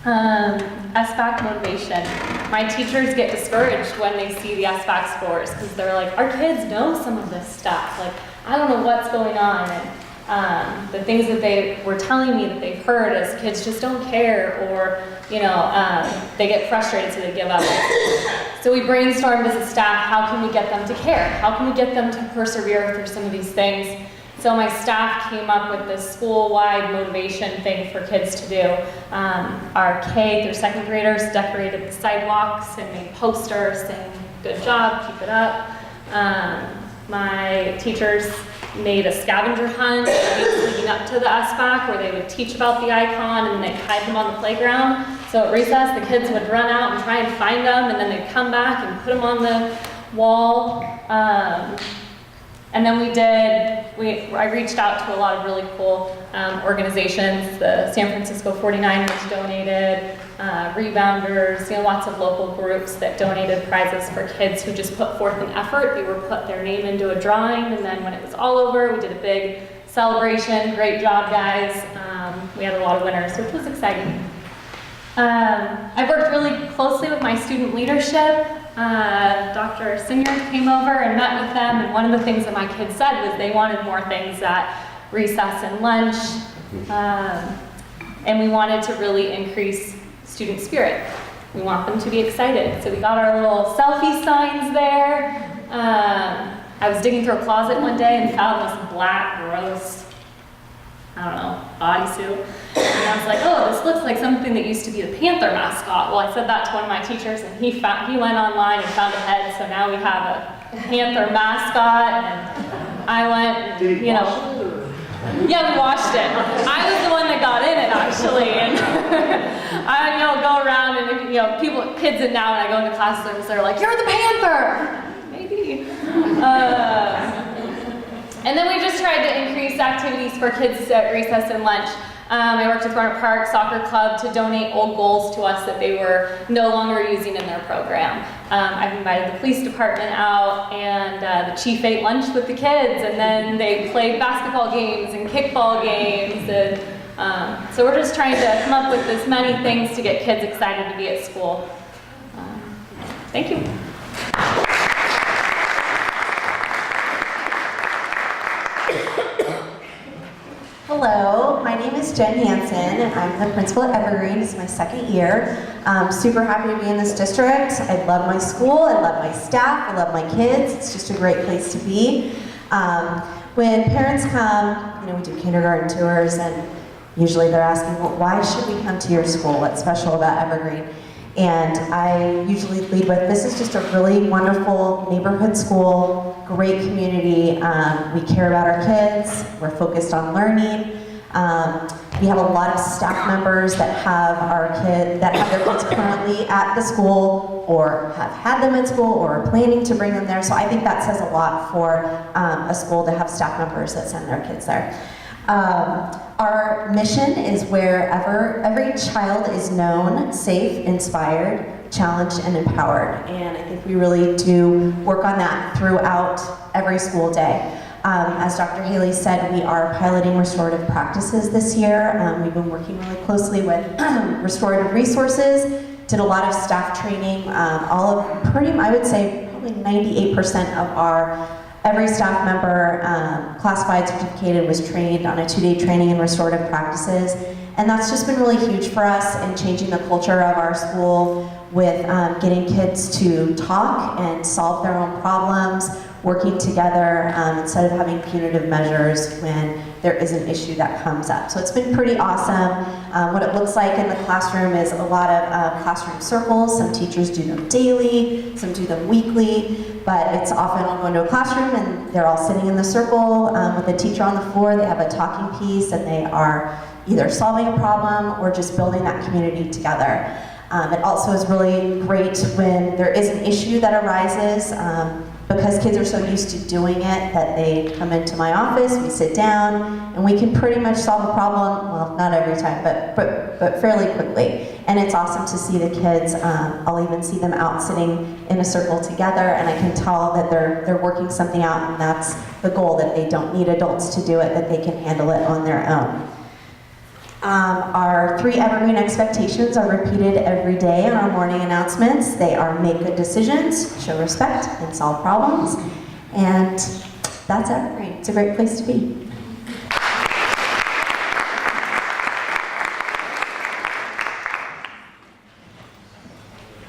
SBAC motivation. My teachers get discouraged when they see the SBAC scores, because they're like, our kids know some of this stuff. Like, I don't know what's going on. And the things that they were telling me that they've heard as kids just don't care, or, you know, they get frustrated, so they give up. So we brainstormed as a staff, how can we get them to care? How can we get them to persevere through some of these things? So my staff came up with this school-wide motivation thing for kids to do. Our K through second graders decorated the sidewalks and made posters saying, good job, keep it up. My teachers made a scavenger hunt leading up to the SBAC, where they would teach about the icon and they'd hide them on the playground. So at recess, the kids would run out and try and find them, and then they'd come back and put them on the wall. And then I reached out to a lot of really cool organizations. The San Francisco 49ers donated, Rebounders, you know, lots of local groups that donated prizes for kids who just put forth an effort. They were put their name into a drawing, and then when it was all over, we did a big celebration. Great job, guys. We had a lot of winners, which was exciting. I've worked really closely with my student leadership. Dr. Singer came over and met with them, and one of the things that my kids said was they wanted more things at recess and lunch, and we wanted to really increase student spirit. We want them to be excited. So we got our little selfie signs there. I was digging through a closet one day and found this black, gross, I don't know, bodysuit. And I was like, oh, this looks like something that used to be the Panther mascot. Well, I said that to one of my teachers, and he went online and found a head, so now we have a Panther mascot. And I went, you know, yeah, we watched it. I was the one that got in it, actually. And I, you know, go around and, you know, kids in now, when I go into classrooms, they're like, you're the Panther! Maybe. And then we just tried to increase activities for kids at recess and lunch. I worked with Roanoke Park Soccer Club to donate old goals to us that they were no longer using in their program. I've invited the police department out, and the chief ate lunch with the kids, and then they played basketball games and kickball games. And so we're just trying to come up with as many things to get kids excited to be at school. Thank you. Hello, my name is Jen Hansen, and I'm the principal at Evergreen. It's my second year. I'm super happy to be in this district. I love my school, I love my staff, I love my kids. It's just a great place to be. When parents come, we do kindergarten tours, and usually they're asking, well, why should we come to your school? What's special about Evergreen? And I usually lead with, this is just a really wonderful neighborhood school, great community. We care about our kids. We're focused on learning. We have a lot of staff members that have their kids currently at the school, or have had them in school, or are planning to bring them there. So I think that says a lot for a school to have staff members that send their kids there. Our mission is wherever every child is known, safe, inspired, challenged, and empowered. And I think we really do work on that throughout every school day. As Dr. Haley said, we are piloting restorative practices this year. We've been working really closely with restorative resources, did a lot of staff training. I would say probably 98% of every staff member, classified, certificated, was trained on a 2-day training in restorative practices. And that's just been really huge for us in changing the culture of our school with getting kids to talk and solve their own problems, working together instead of having punitive measures when there is an issue that comes up. So it's been pretty awesome. What it looks like in the classroom is a lot of classroom circles. Some teachers do them daily, some do them weekly, but it's often I'll go into a classroom and they're all sitting in the circle with a teacher on the floor. They have a talking piece and they are either solving a problem or just building that community together. It also is really great when there is an issue that arises, because kids are so used to doing it that they come into my office, we sit down, and we can pretty much solve a problem, well, not every time, but fairly quickly. And it's awesome to see the kids. I'll even see them out sitting in a circle together, and I can tell that they're working something out, and that's the goal, that they don't need adults to do it, that they can handle it on their own. Our 3 Evergreen expectations are repeated every day in our morning announcements. They are make good decisions, show respect, and solve problems. And that's Evergreen. It's a great place to be.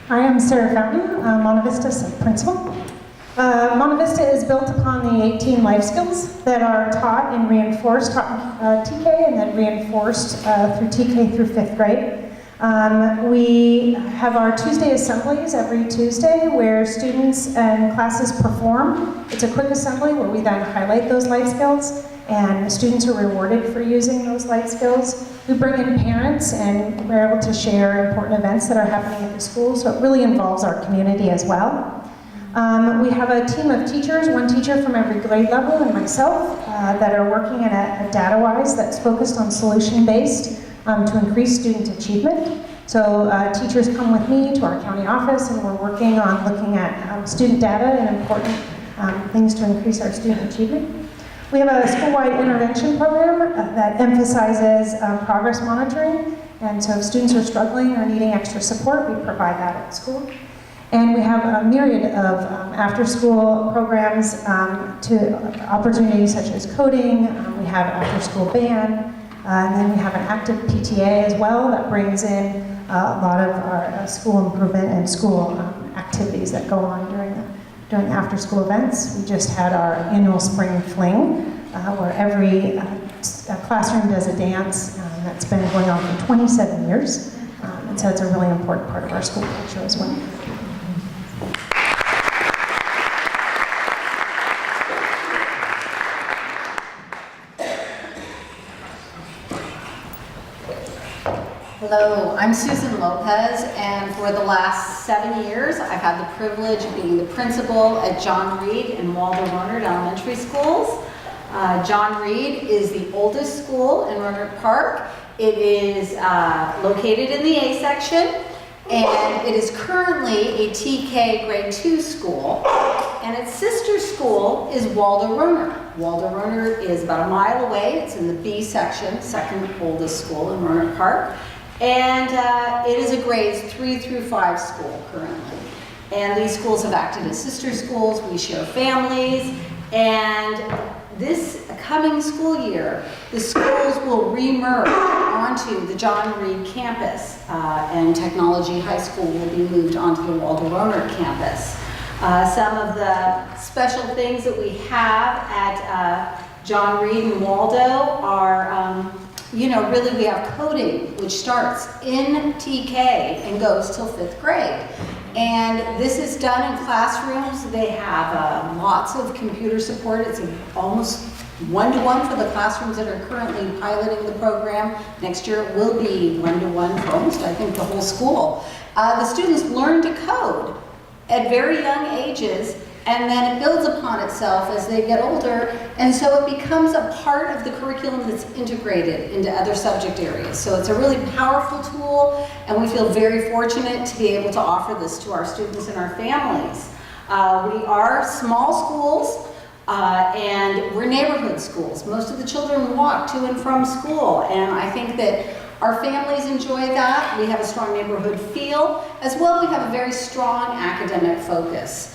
I am Sarah Fountain, Monte Vista State Principal. Monte Vista is built upon the 18 life skills that are taught and reinforced, TK, and then reinforced through TK through 5th grade. We have our Tuesday assemblies every Tuesday where students and classes perform. It's a quick assembly where we then highlight those life skills, and students are rewarded for using those life skills. We bring in parents, and we're able to share important events that are happening at the school, so it really involves our community as well. We have a team of teachers, 1 teacher from every grade level and myself, that are working in a DataWise that's focused on solution-based to increase student achievement. So teachers come with me to our county office, and we're working on looking at student data and important things to increase our student achievement. We have a school-wide intervention program that emphasizes progress monitoring, and so if students are struggling or needing extra support, we provide that at school. And we have a myriad of after-school programs to opportunities such as coding. We have after-school band, and then we have an active PTA as well that brings in a lot of our school improvement and school activities that go on during after-school events. We just had our annual spring fling, where every classroom does a dance that's been going on for 27 years. And so it's a really important part of our school culture as well. Hello, I'm Susan Lopez, and for the last 7 years, I've had the privilege of being the principal at John Reed and Waldo Rohnert Elementary Schools. John Reed is the oldest school in Rohnert Park. It is located in the A section, and it is currently a TK grade 2 school, and its sister school is Waldo Rohnert. Waldo Rohnert is about a mile away. It's in the B section, second oldest school in Rohnert Park. And it is a grades 3 through 5 school currently. and these schools have acted as sister schools. We share families, and this coming school year, the schools will re-merge onto the John Reed campus, and Technology High School will be moved onto the Walter Rohnert campus. Some of the special things that we have at John Reed and Waldo are, really we have coding, which starts in TK and goes till 5th grade. And this is done in classrooms. They have lots of computer support. It's almost one-to-one for the classrooms that are currently piloting the program. Next year it will be one-to-one for almost, I think, the whole school. The students learn to code at very young ages, and then it builds upon itself as they get older, and so it becomes a part of the curriculum that's integrated into other subject areas. So it's a really powerful tool, and we feel very fortunate to be able to offer this to our students and our families. We are small schools, and we're neighborhood schools. Most of the children walk to and from school, and I think that our families enjoy that. We have a strong neighborhood feel. As well, we have a very strong academic focus.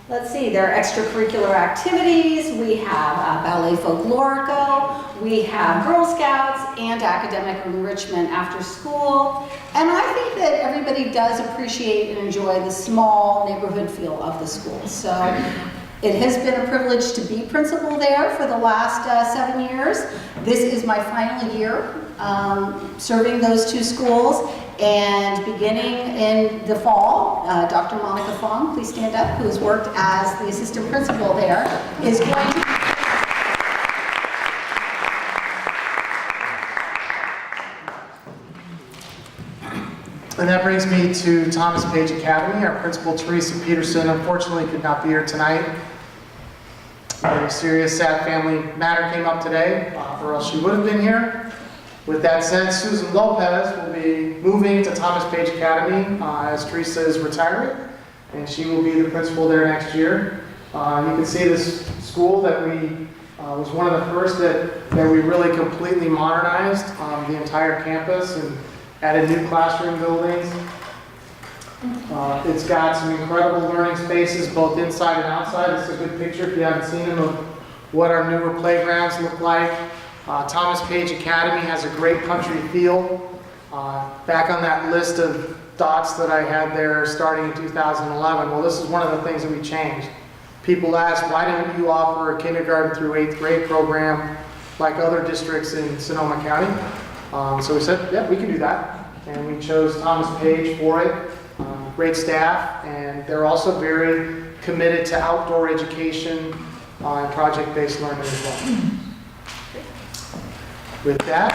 Let's see, there are extracurricular activities. We have Ballet Folklorico. We have Girl Scouts and academic enrichment after school. And I think that everybody does appreciate and enjoy the small neighborhood feel of the school. So it has been a privilege to be principal there for the last 7 years. This is my final year serving those two schools. And beginning in the fall, Dr. Monica Fong, please stand up, who has worked as the assistant principal there, is going to... And that brings me to Thomas Page Academy. Our principal, Teresa Peterson, unfortunately could not be here tonight. A very serious, sad family matter came up today, or else she would have been here. With that said, Susan Lopez will be moving to Thomas Page Academy as Teresa is retiring, and she will be the principal there next year. You can see this school that we was one of the first that we really completely modernized the entire campus and added new classroom buildings. It's got some incredible learning spaces both inside and outside. This is a good picture if you haven't seen them of what our newer playgrounds look like. Thomas Page Academy has a great country feel. Back on that list of dots that I had there starting in 2011, well, this is one of the things that we changed. People ask, why didn't you offer a kindergarten through 8th grade program like other districts in Sonoma County? So we said, yeah, we can do that. And we chose Thomas Page for it. Great staff, and they're also very committed to outdoor education and project-based learning as well. With that,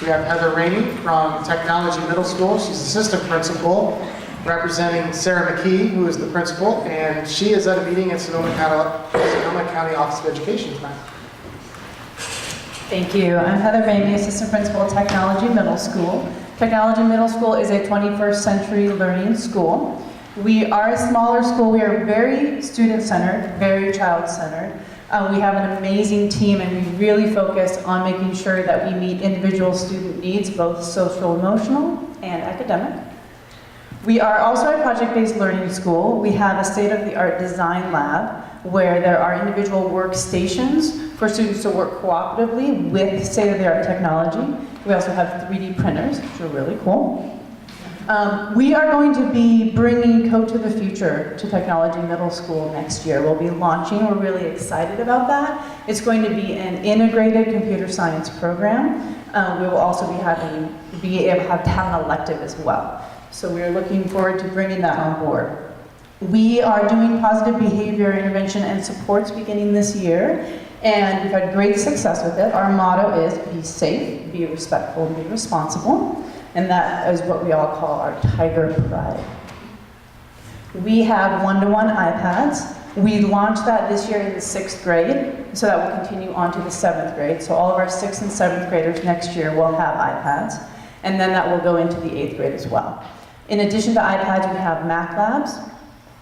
we have Heather Rainey from Technology Middle School. She's assistant principal, representing Sarah McKee, who is the principal, and she is at a meeting at Sonoma County Office of Education tonight. Thank you. I'm Heather Rainey, assistant principal at Technology Middle School. Technology Middle School is a 21st century learning school. We are a smaller school. We are very student-centered, very child-centered. We have an amazing team, and we really focus on making sure that we meet individual student needs, both social, emotional, and academic. We are also a project-based learning school. We have a state-of-the-art design lab where there are individual workstations for students to work cooperatively with state-of-the-art technology. We also have 3D printers, which are really cool. We are going to be bringing Code to the Future to Technology Middle School next year. We'll be launching, we're really excited about that. It's going to be an integrated computer science program. We will also be able to have an elective as well. So we're looking forward to bringing that on board. We are doing positive behavior intervention and supports beginning this year, and we've had great success with it. Our motto is be safe, be respectful, and be responsible. And that is what we all call our Tiger Pride. We have one-to-one iPads. We launched that this year in the 6th grade, so that will continue on to the 7th grade. So all of our 6th and 7th graders next year will have iPads, and then that will go into the 8th grade as well. In addition to iPads, we have Mac Labs.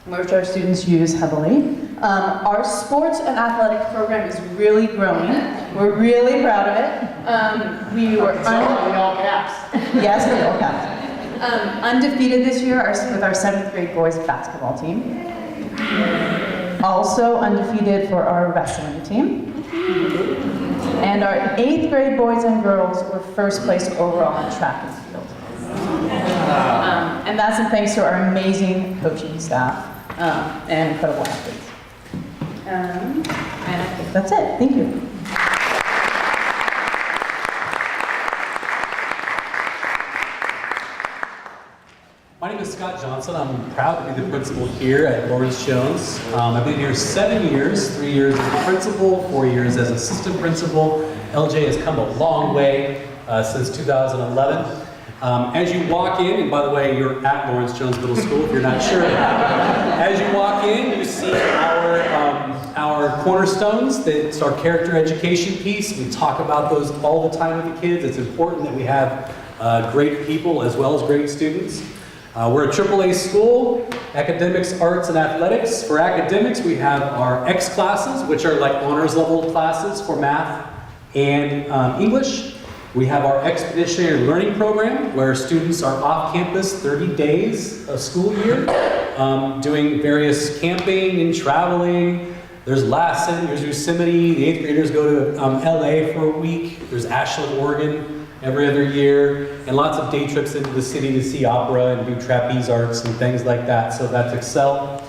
which our students use heavily. Our sports and athletic program is really growing. We're really proud of it. We were The all caps. yes, the all caps. Undefeated this year with our 7th grade boys basketball team. Also undefeated for our wrestling team. And our 8th grade boys and girls were first place overall in track and field. And that's thanks to our amazing coaching staff and incredible athletes. And I think that's it. Thank you. My name is Scott Johnson. I'm proud to be the principal here at Lawrence Jones. I've been here 7 years, 3 years as a principal, 4 years as assistant principal. LJ has come a long way since 2011. As you walk in, and by the way, you're at Lawrence Jones Middle School if you're not sure. As you walk in, you see our cornerstones. That's our character education piece. We talk about those all the time with the kids. It's important that we have great people as well as great students. We're a AAA school, academics, arts, and athletics. For academics, we have our X classes, which are like honors level classes for math and English. We have our expeditionary learning program, where students are off campus 30 days a school year, doing various camping and traveling. There's Lassen, there's Yosemite, the 8th graders go to LA for a week. There's Ashland, Oregon every other year, and lots of day trips into the city to see opera and do trapeze arts and things like that, so that's Excel.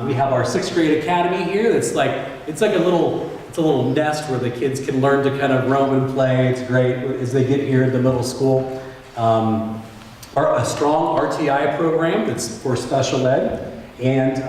We have our 6th grade academy here. It's like a little nest where the kids can learn to kind of roam and play. It's great as they get here into middle school. A strong RTI program that's for special ed, and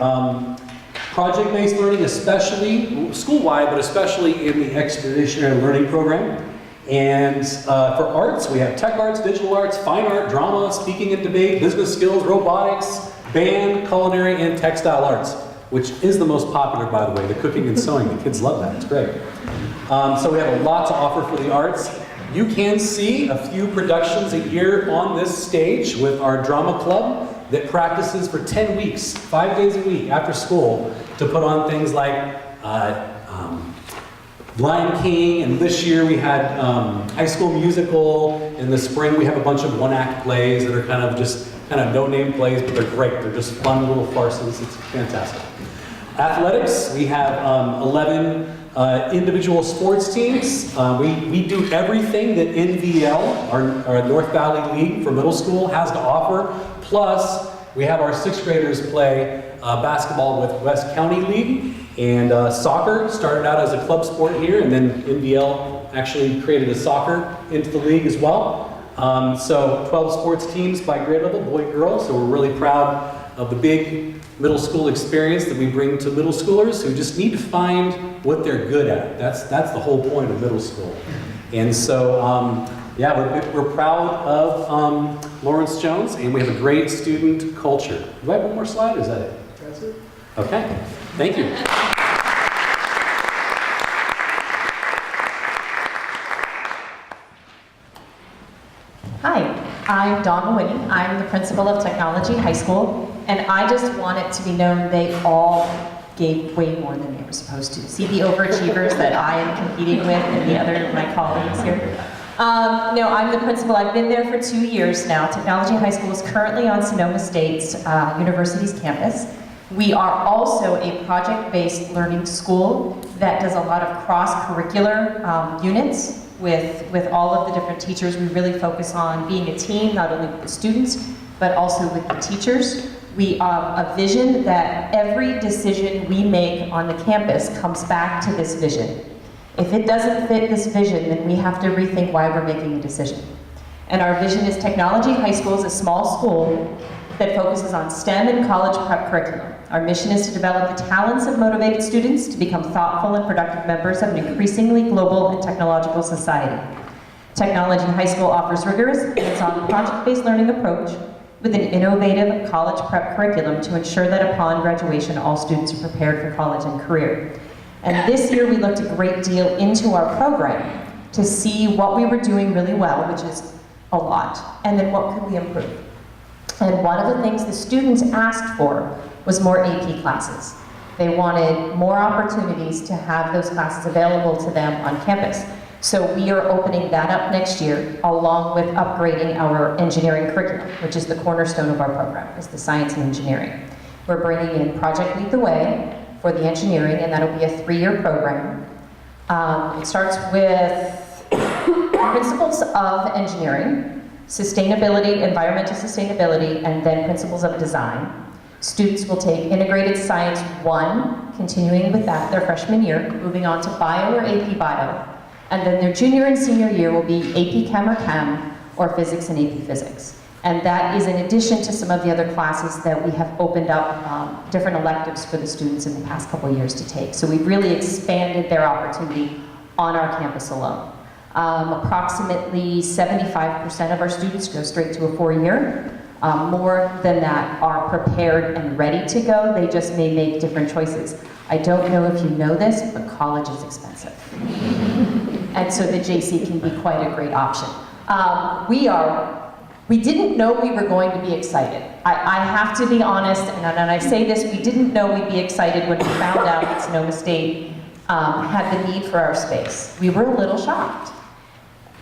project-based learning, especially school-wide, but especially in the expeditionary learning program. And for arts, we have tech arts, digital arts, fine art, drama, speaking and debate, business skills, robotics, band, culinary, and textile arts, which is the most popular, by the way, the cooking and sewing. The kids love that, it's great. So we have a lot to offer for the arts. You can see a few productions a year on this stage with our drama club that practices for 10 weeks, 5 days a week after school, to put on things like Lion King, and this year we had High School Musical. In the spring we have a bunch of one-act plays that are kind of no-name plays, but they're great. They're just fun little farces. It's fantastic. Athletics, we have 11 individual sports teams. We do everything that NVL, our North Valley League for middle school, has to offer. Plus, we have our 6th graders play basketball with West County League, and soccer started out as a club sport here, and then NVL actually created a soccer into the league as well. So 12 sports teams by grade level, boy, girl, so we're really proud of the big middle school experience that we bring to middle schoolers who just need to find what they're good at. That's the whole point of middle school. And so, yeah, we're proud of Lawrence Jones, and we have a great student culture. Do I have one more slide, or is that it? That's it. Okay, thank you. Hi, I'm Dawn Whitney. I'm the principal of Technology High School, and I just want it to be known they all gave way more than they were supposed to. See the overachievers that I am competing with and the other of my colleagues here? No, I'm the principal. I've been there for 2 years now. Technology High School is currently on Sonoma State's university's campus. We are also a project-based learning school that does a lot of cross-curricular units with all of the different teachers. We really focus on being a team, not only with the students, but also with the teachers. We have a vision that every decision we make on the campus comes back to this vision. If it doesn't fit this vision, then we have to rethink why we're making a decision. And our vision is Technology High School is a small school that focuses on STEM and college prep curriculum. Our mission is to develop the talents of motivated students to become thoughtful and productive members of an increasingly global and technological society. Technology High School offers rigorous, hands-on, project-based learning approach with an innovative college prep curriculum to ensure that upon graduation, all students are prepared for college and career. And this year, we looked a great deal into our program to see what we were doing really well, which is a lot, and then what could we improve. And one of the things the students asked for was more AP classes. They wanted more opportunities to have those classes available to them on campus. So we are opening that up next year, along with upgrading our engineering curriculum, which is the cornerstone of our program, is the science and engineering. We're bringing in Project Lead the Way for the engineering, and that'll be a 3-year program. It starts with principles of engineering, sustainability, environmental sustainability, and then principles of design. Students will take Integrated Science 1, continuing with that their freshman year, moving on to Bio or AP Bio. And then their junior and senior year will be AP Chem or Chem, or Physics and AP Physics. And that is in addition to some of the other classes that we have opened up different electives for the students in the past couple of years to take. So we've really expanded their opportunity on our campus alone. Approximately 75% of our students go straight to a 4-year. More than that are prepared and ready to go. They just may make different choices. I don't know if you know this, but college is expensive. And so the JC can be quite a great option. We didn't know we were going to be excited. I have to be honest, and I say this, we didn't know we'd be excited when we found out that Sonoma State had the need for our space. We were a little shocked.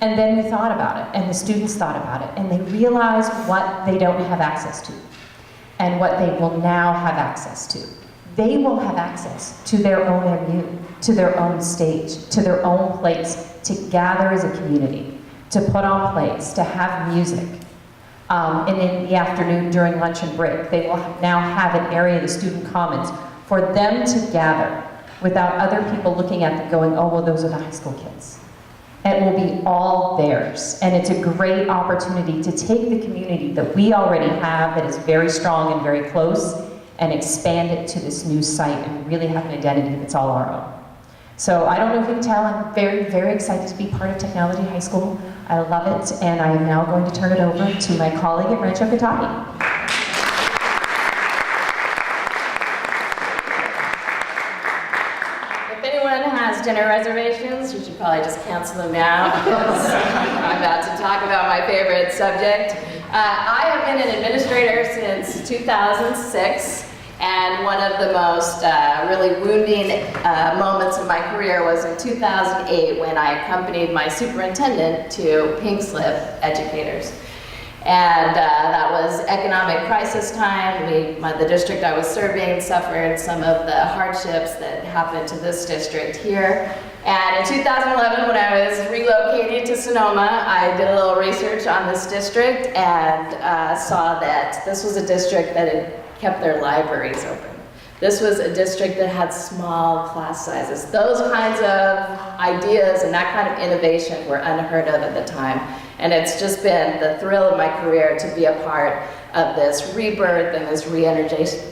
And then we thought about it, and the students thought about it, and they realized what they don't have access to, and what they will now have access to. They will have access to their own MU, to their own stage, to their own place, to gather as a community, to put on plays, to have music. And in the afternoon during lunch and break, they will now have an area, the student commons, for them to gather without other people looking at them going, oh, well, those are the high school kids. It will be all theirs. And it's a great opportunity to take the community that we already have that is very strong and very close and expand it to this new site and really have an identity that's all our own. So I don't know if you can tell, I'm very, very excited to be part of Technology High School. I love it, and I am now going to turn it over to my colleague at Rancho Cotati. If anyone has dinner reservations, you should probably just cancel them now, because I'm about to talk about my favorite subject. I have been an administrator since 2006. And one of the most really wounding moments of my career was in 2008 when I accompanied my superintendent to Pink Slip Educators. And that was economic crisis time. The district I was serving suffered some of the hardships that happened to this district here. And in 2011, when I was relocated to Sonoma, I did a little research on this district and saw that this was a district that had kept their libraries open. This was a district that had small class sizes. Those kinds of ideas and that kind of innovation were unheard of at the time. And it's just been the thrill of my career to be a part of this rebirth and this re-energizing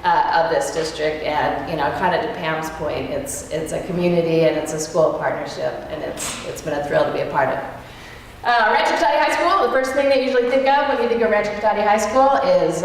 of this district. And kind of to Pam's point, it's a community and it's a school partnership, and it's been a thrill to be a part of. Rancho Cotati High School, the first thing they usually think of when you think of Rancho Cotati High School is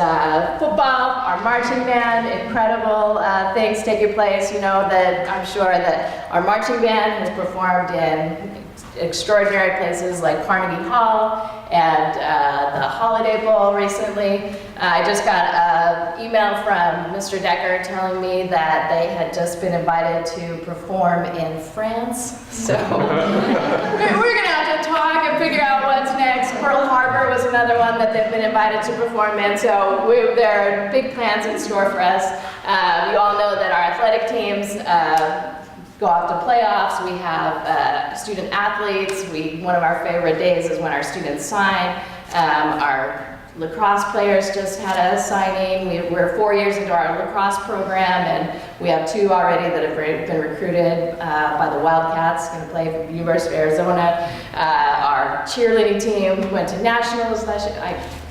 football, our marching band, incredible things taking place. You know that I'm sure that our marching band has performed in extraordinary places like Carnegie Hall and the Holiday Bowl recently. I just got an email from Mr. Decker telling me that they had just been invited to perform in France. So we're gonna have to talk and figure out what's next. Pearl Harbor was another one that they've been invited to perform in. So there are big plans in store for us. You all know that our athletic teams go off to playoffs. We have student athletes. One of our favorite days is when our students sign. Our lacrosse players just had a signing. We're 4 years into our lacrosse program, and we have 2 already that have been recruited by the Wildcats, going to play for the University of Arizona. Our cheerleading team went to nationals last year.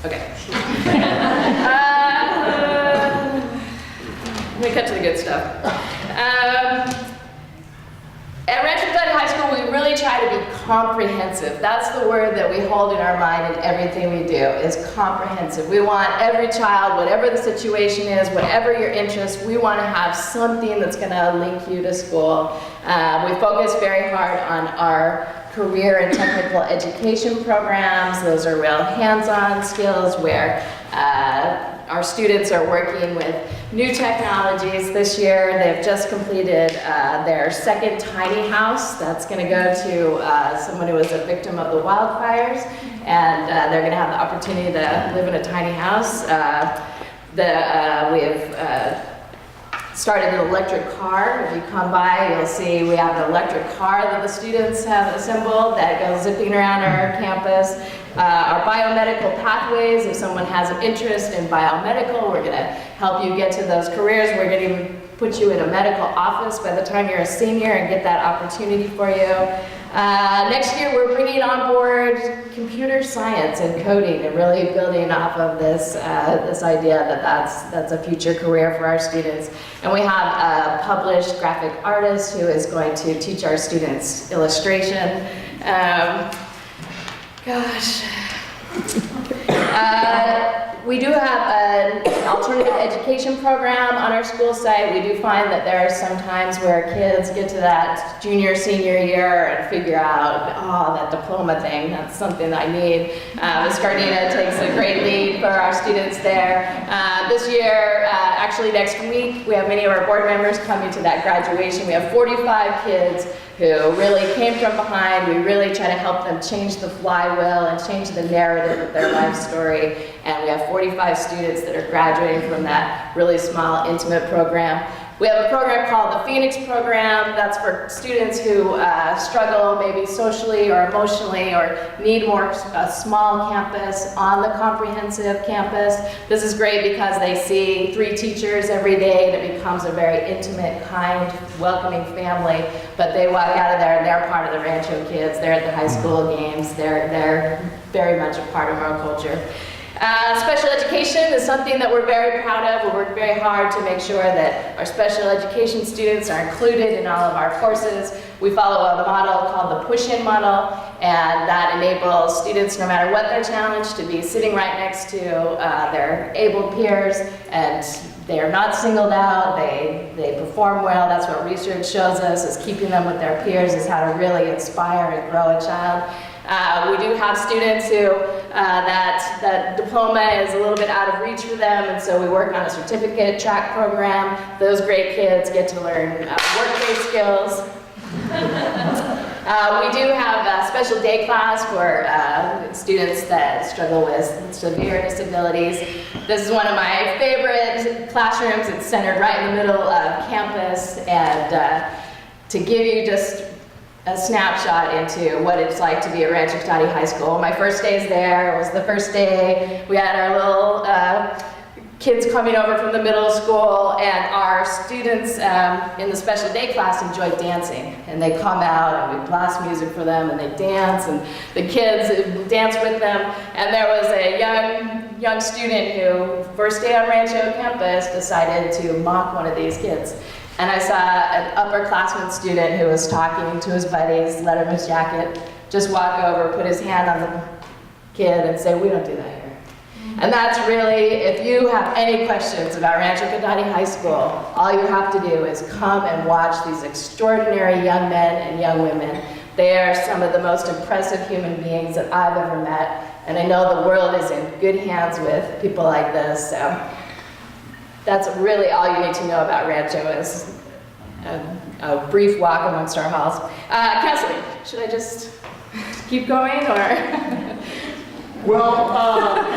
Okay. Let me cut to the good stuff. At Rancho Cotati High School, we really try to be comprehensive. That's the word that we hold in our mind in everything we do, is comprehensive. We want every child, whatever the situation is, whatever your interest, we want to have something that's going to link you to school. We focus very hard on our career and technical education programs. Those are real hands-on skills where our students are working with new technologies. This year, they've just completed their second tiny house. That's going to go to someone who was a victim of the wildfires, and they're going to have the opportunity to live in a tiny house. We have started an electric car. If you come by, you'll see we have an electric car that the students have assembled that goes zipping around our campus. Our biomedical pathways, if someone has an interest in biomedical, we're going to help you get to those careers. We're going to even put you in a medical office by the time you're a senior and get that opportunity for you. Next year, we're bringing on board computer science and coding and really building off of this idea that that's a future career for our students. And we have a published graphic artist who is going to teach our students illustration. We do have an alternative education program on our school site. We do find that there are some times where kids get to that junior, senior year and figure out, oh, that diploma thing, that's something I need. Ms. Gardina takes a great lead for our students there. This year, actually next week, we have many of our board members coming to that graduation. We have 45 kids who really came from behind. We really try to help them change the flywheel and change the narrative of their life story. And we have 45 students that are graduating from that really small, intimate program. We have a program called the Phoenix Program. That's for students who struggle maybe socially or emotionally or need a small campus on the comprehensive campus. This is great because they see 3 teachers every day and it becomes a very intimate, kind, welcoming family. But they walk out of there and they're part of the Rancho kids. They're at the high school games. They're very much a part of our culture. Special education is something that we're very proud of. We work very hard to make sure that our special education students are included in all of our courses. We follow a model called the push-in model, and that enables students, no matter what their challenge, to be sitting right next to their able peers, and they are not singled out. They perform well. That's what research shows us, is keeping them with their peers is how to really inspire and grow a child. We do have students who that diploma is a little bit out of reach for them, and so we work on a certificate track program. Those great kids get to learn work-based skills. We do have a special day class for students that struggle with severe disabilities. This is one of my favorite classrooms. It's centered right in the middle of campus, and to give you just a snapshot into what it's like to be at Rancho Cotati High School. My first days there was the first day. We had our little kids coming over from the middle school, and our students in the special day class enjoy dancing. And they come out and we blast music for them and they dance, and the kids dance with them. And there was a young student who, first day on Rancho campus, decided to mock one of these kids. And I saw an upperclassman student who was talking to his buddies, let him his jacket, just walk over, put his hand on the kid and say, "We don't do that here." And that's really, if you have any questions about Rancho Cotati High School, all you have to do is come and watch these extraordinary young men and young women. They are some of the most impressive human beings that I've ever met. And I know the world is in good hands with people like this. So that's really all you need to know about Rancho, is a brief walk amongst our halls. Counseling, should I just keep going, or? Well, All right,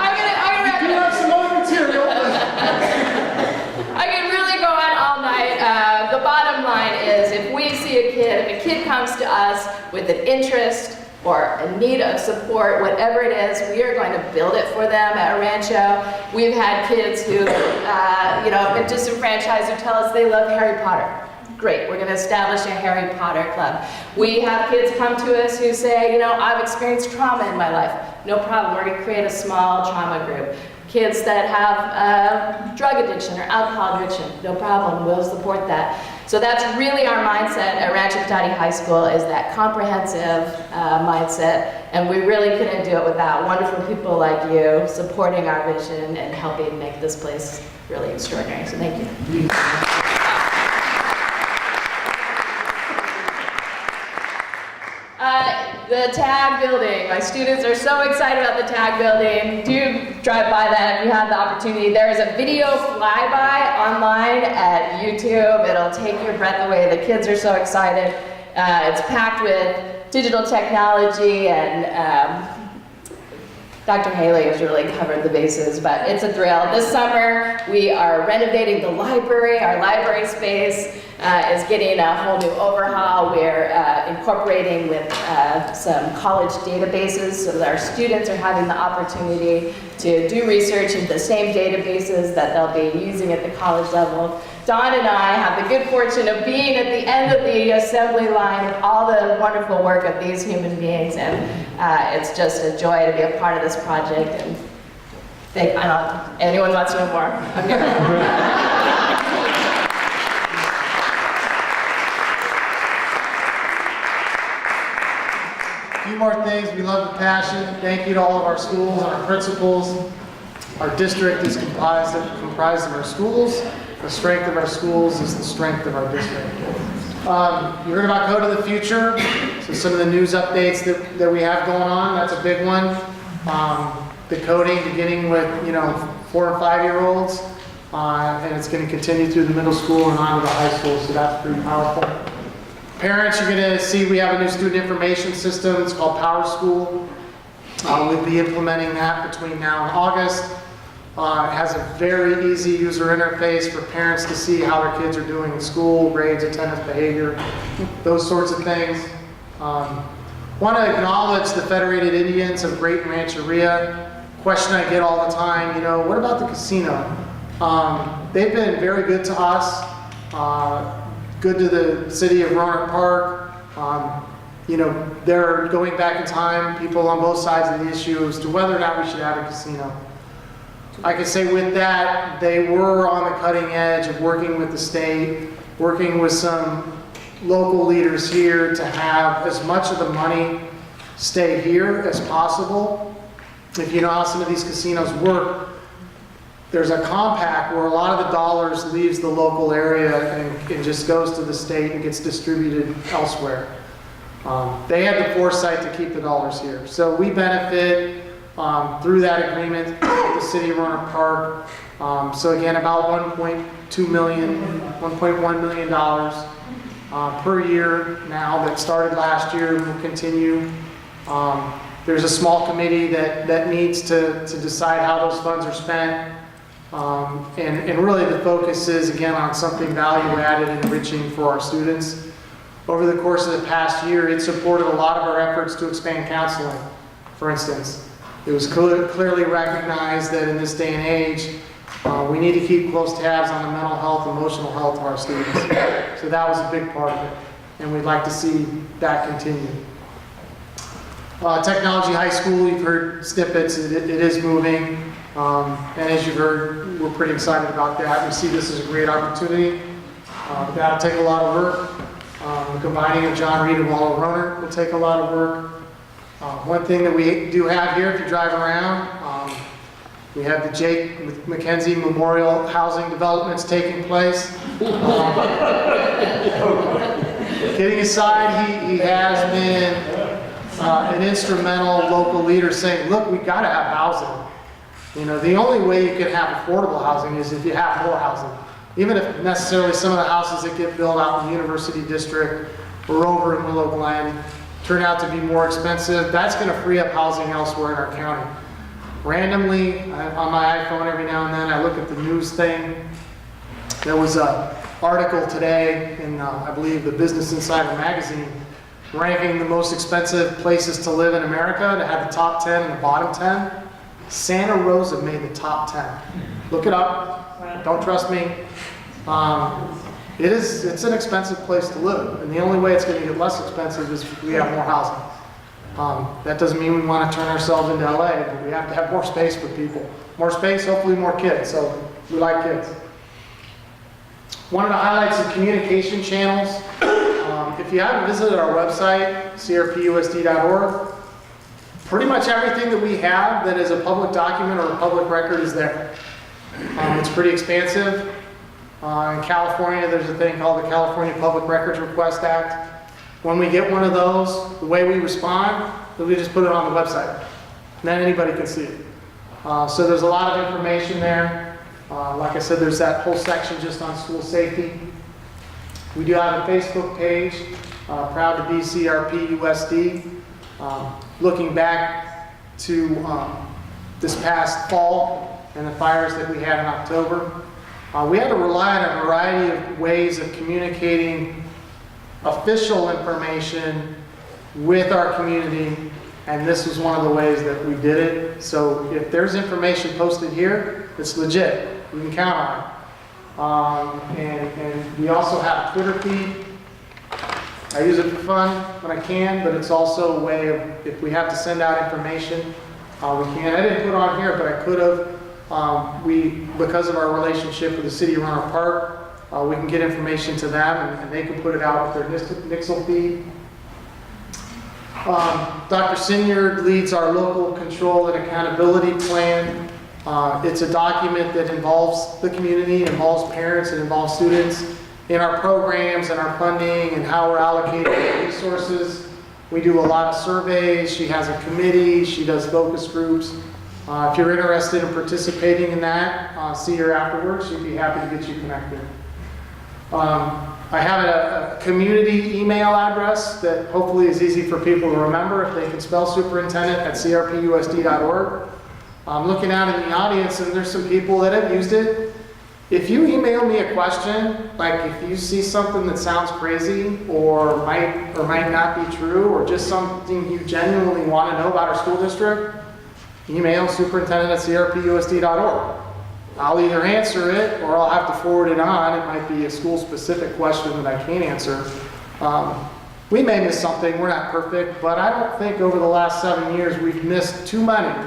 I'm gonna wrap you it up. have some other material. I can really go on all night. The bottom line is, if we see a kid, if a kid comes to us with an interest or a need of support, whatever it is, we are going to build it for them at Rancho. We've had kids who, have been disenfranchised who tell us they love Harry Potter. Great, we're going to establish a Harry Potter club. We have kids come to us who say, I've experienced trauma in my life. No problem, we're going to create a small trauma group. Kids that have drug addiction or alcohol addiction, no problem, we'll support that. So that's really our mindset at Rancho Cotati High School, is that comprehensive mindset, and we really couldn't do it without wonderful people like you supporting our vision and helping make this place really extraordinary. So thank you. the TAG building. My students are so excited about the TAG building. Do drive by that if you have the opportunity. There is a video flyby online at YouTube. It'll take your breath away. The kids are so excited. It's packed with digital technology, and Dr. Haley has really covered the bases, but it's a thrill. This summer, we are renovating the library. Our library space is getting a whole new overhaul. We're incorporating with some college databases so that our students are having the opportunity to do research into the same databases that they'll be using at the college level. Dawn and I have the good fortune of being at the end of the assembly line of all the wonderful work of these human beings, and it's just a joy to be a part of this project. And anyone wants to know more, I'm here. A few more things. We love the passion. Thank you to all of our schools and our principals. Our district is comprised of our schools. The strength of our schools is the strength of our district. You heard about Code of the Future. So some of the news updates that we have going on, that's a big one. The coding beginning with 4 and 5-year-olds, and it's going to continue through the middle school and on to the high school, so that's pretty powerful. Parents, you're going to see we have a new student information system. It's called Power School. We'll be implementing that between now and August. It has a very easy user interface for parents to see how their kids are doing in school, grades, attendance, behavior, those sorts of things. Want to acknowledge the Federated Indians of Great Rancheria. Question I get all the time, what about the casino? They've been very good to us, good to the city of Roanoke Park. They're going back in time, people on both sides of the issue as to whether or not we should have a casino. I can say with that, they were on the cutting edge of working with the state, working with some local leaders here to have as much of the money stay here as possible. If you know how some of these casinos work, there's a compact where a lot of the dollars leaves the local area and just goes to the state and gets distributed elsewhere. They had the foresight to keep the dollars here. So we benefit through that agreement with the city of Roanoke Park. So again, about $1.1 million per year now that started last year and will continue. There's a small committee that needs to decide how those funds are spent. And really the focus is again on something value added and enriching for our students. Over the course of the past year, it supported a lot of our efforts to expand counseling, for instance. It was clearly recognized that in this day and age, we need to keep close tabs on the mental health, emotional health of our students. So that was a big part of it, and we'd like to see that continue. Technology High School, you've heard snippets, it is moving, and as you've heard, we're pretty excited about that. We see this as a great opportunity. That'll take a lot of work. The combining of John Reed and Waldo Roner will take a lot of work. One thing that we do have here, if you drive around, we have the Jake McKenzie Memorial Housing Developments taking place. Kidding aside, he has been an instrumental local leader saying, look, we've got to have housing. The only way you can have affordable housing is if you have more housing. Even if necessarily some of the houses that get built out in the University District or over in Willow Glen turn out to be more expensive, that's going to free up housing elsewhere in our county. Randomly, on my iPhone every now and then, I look at the news thing. There was an article today in, I believe, the Business Insider magazine, ranking the most expensive places to live in America. To have the top 10 and the bottom 10. Santa Rosa made the top 10. Look it up. Don't trust me. It's an expensive place to live, and the only way it's going to get less expensive is if we have more housing. That doesn't mean we want to turn ourselves into LA, but we have to have more space for people. More space, hopefully more kids, so we like kids. Wanted to highlight some communication channels. If you haven't visited our website, CRPUSD.org, pretty much everything that we have that is a public document or a public record is there. It's pretty expansive. In California, there's a thing called the California Public Records Request Act. When we get one of those, the way we respond, then we just put it on the website. And then anybody can see it. So there's a lot of information there. Like I said, there's that whole section just on school safety. We do have a Facebook page, proud to be CRPUSD. Looking back to this past fall and the fires that we had in October, we had to rely on a variety of ways of communicating official information with our community, and this was one of the ways that we did it. So if there's information posted here, it's legit. We can count on it. And we also have a Twitter feed. I use it for fun when I can, but it's also a way of, if we have to send out information, we can. I didn't put on here, but I could have. Because of our relationship with the City of Roanoke Park, we can get information to them, and they can put it out with their Nixle feed. Dr. Sinyard leads our local control and accountability plan. It's a document that involves the community, involves parents, and involves students in our programs and our funding and how we're allocating resources. We do a lot of surveys. She has a committee. She does focus groups. If you're interested in participating in that, see her afterwards. She'd be happy to get you connected. I have a community email address that hopefully is easy for people to remember if they can spell superintendent at crpusd.org. I'm looking out in the audience and there's some people that have used it. If you email me a question, like if you see something that sounds crazy or might not be true, or just something you genuinely want to know about our school district, email superintendent at crpusd.org. I'll either answer it or I'll have to forward it on. It might be a school-specific question that I can't answer. We may miss something. We're not perfect, but I don't think over the last 7 years we've missed too many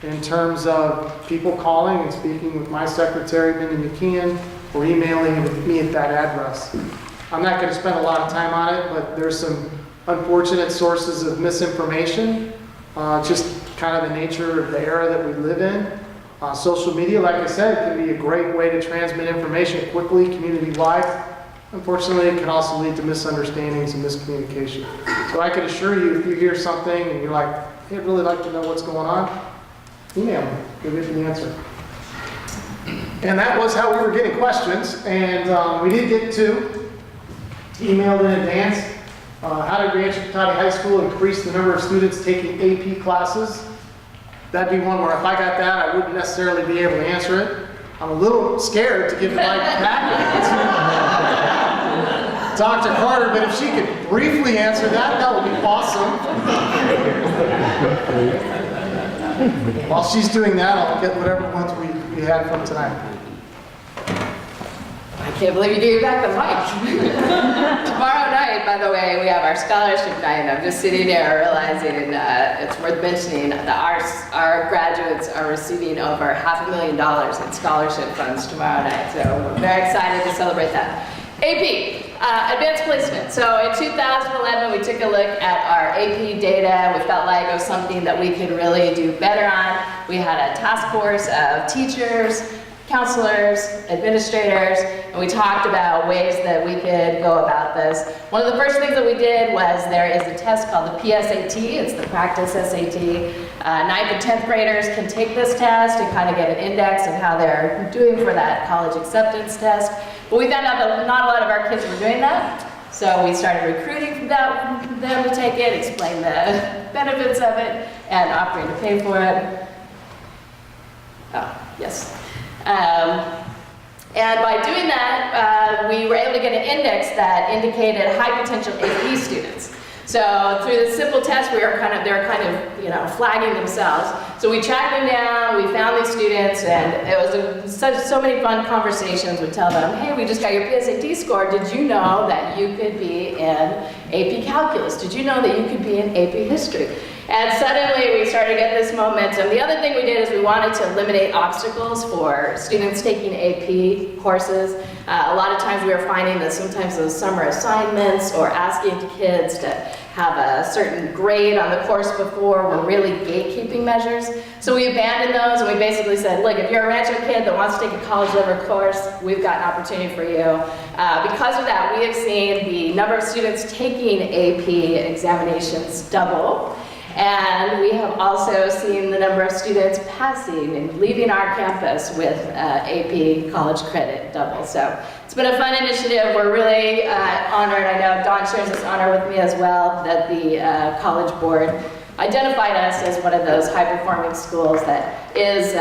in terms of people calling and speaking with my secretary, Mindy McKeon, or emailing with me at that address. I'm not going to spend a lot of time on it, but there's some unfortunate sources of misinformation, just kind of the nature of the era that we live in. Social media, like I said, can be a great way to transmit information quickly, community-wide. Unfortunately, it can also lead to misunderstandings and miscommunication. So I can assure you, if you hear something and you're like, hey, I'd really like to know what's going on, email me. We'll get you the answer. And that was how we were getting questions. And we did get two emailed in advance. How did Rancho Cotati High School increase the number of students taking AP classes? That'd be one where if I got that, I wouldn't necessarily be able to answer it. I'm a little scared to give it like back. Dr. Carter, but if she could briefly answer that, that would be awesome. While she's doing that, I'll get whatever ones we had from tonight. I can't believe you gave back the mic. Tomorrow night, by the way, we have our scholarship night, and I'm just sitting there realizing it's worth mentioning that our graduates are receiving over $500,000 in scholarship funds tomorrow night, so we're very excited to celebrate that. AP, advanced placement. So in 2011, we took a look at our AP data. We felt like it was something that we could really do better on. We had a task force of teachers, counselors, administrators, and we talked about ways that we could go about this. One of the first things that we did was there is a test called the PSAT. It's the practice SAT. 9th and 10th graders can take this test and kind of get an index of how they're doing for that college acceptance test. But we found out that not a lot of our kids were doing that. So we started recruiting them to take it, explain the benefits of it, and offering to pay for it. Oh, yes. And by doing that, we were able to get an index that indicated high potential AP students. So through this simple test, they were kind of flagging themselves. So we tracked them down, we found these students, and it was so many fun conversations. We'd tell them, hey, we just got your PSAT score. Did you know that you could be in AP Calculus? Did you know that you could be in AP History? And suddenly we started to get this momentum. The other thing we did is we wanted to eliminate obstacles for students taking AP courses. A lot of times we were finding that sometimes those summer assignments or asking kids to have a certain grade on the course before were really gatekeeping measures. So we abandoned those and we basically said, look, if you're a Rancho kid that wants to take a college level course, we've got an opportunity for you. Because of that, we have seen the number of students taking AP examinations double. And we have also seen the number of students passing and leaving our campus with AP college credit double. So it's been a fun initiative. We're really honored. I know Dawn shares this honor with me as well, that the College Board identified us as one of those high-performing schools that is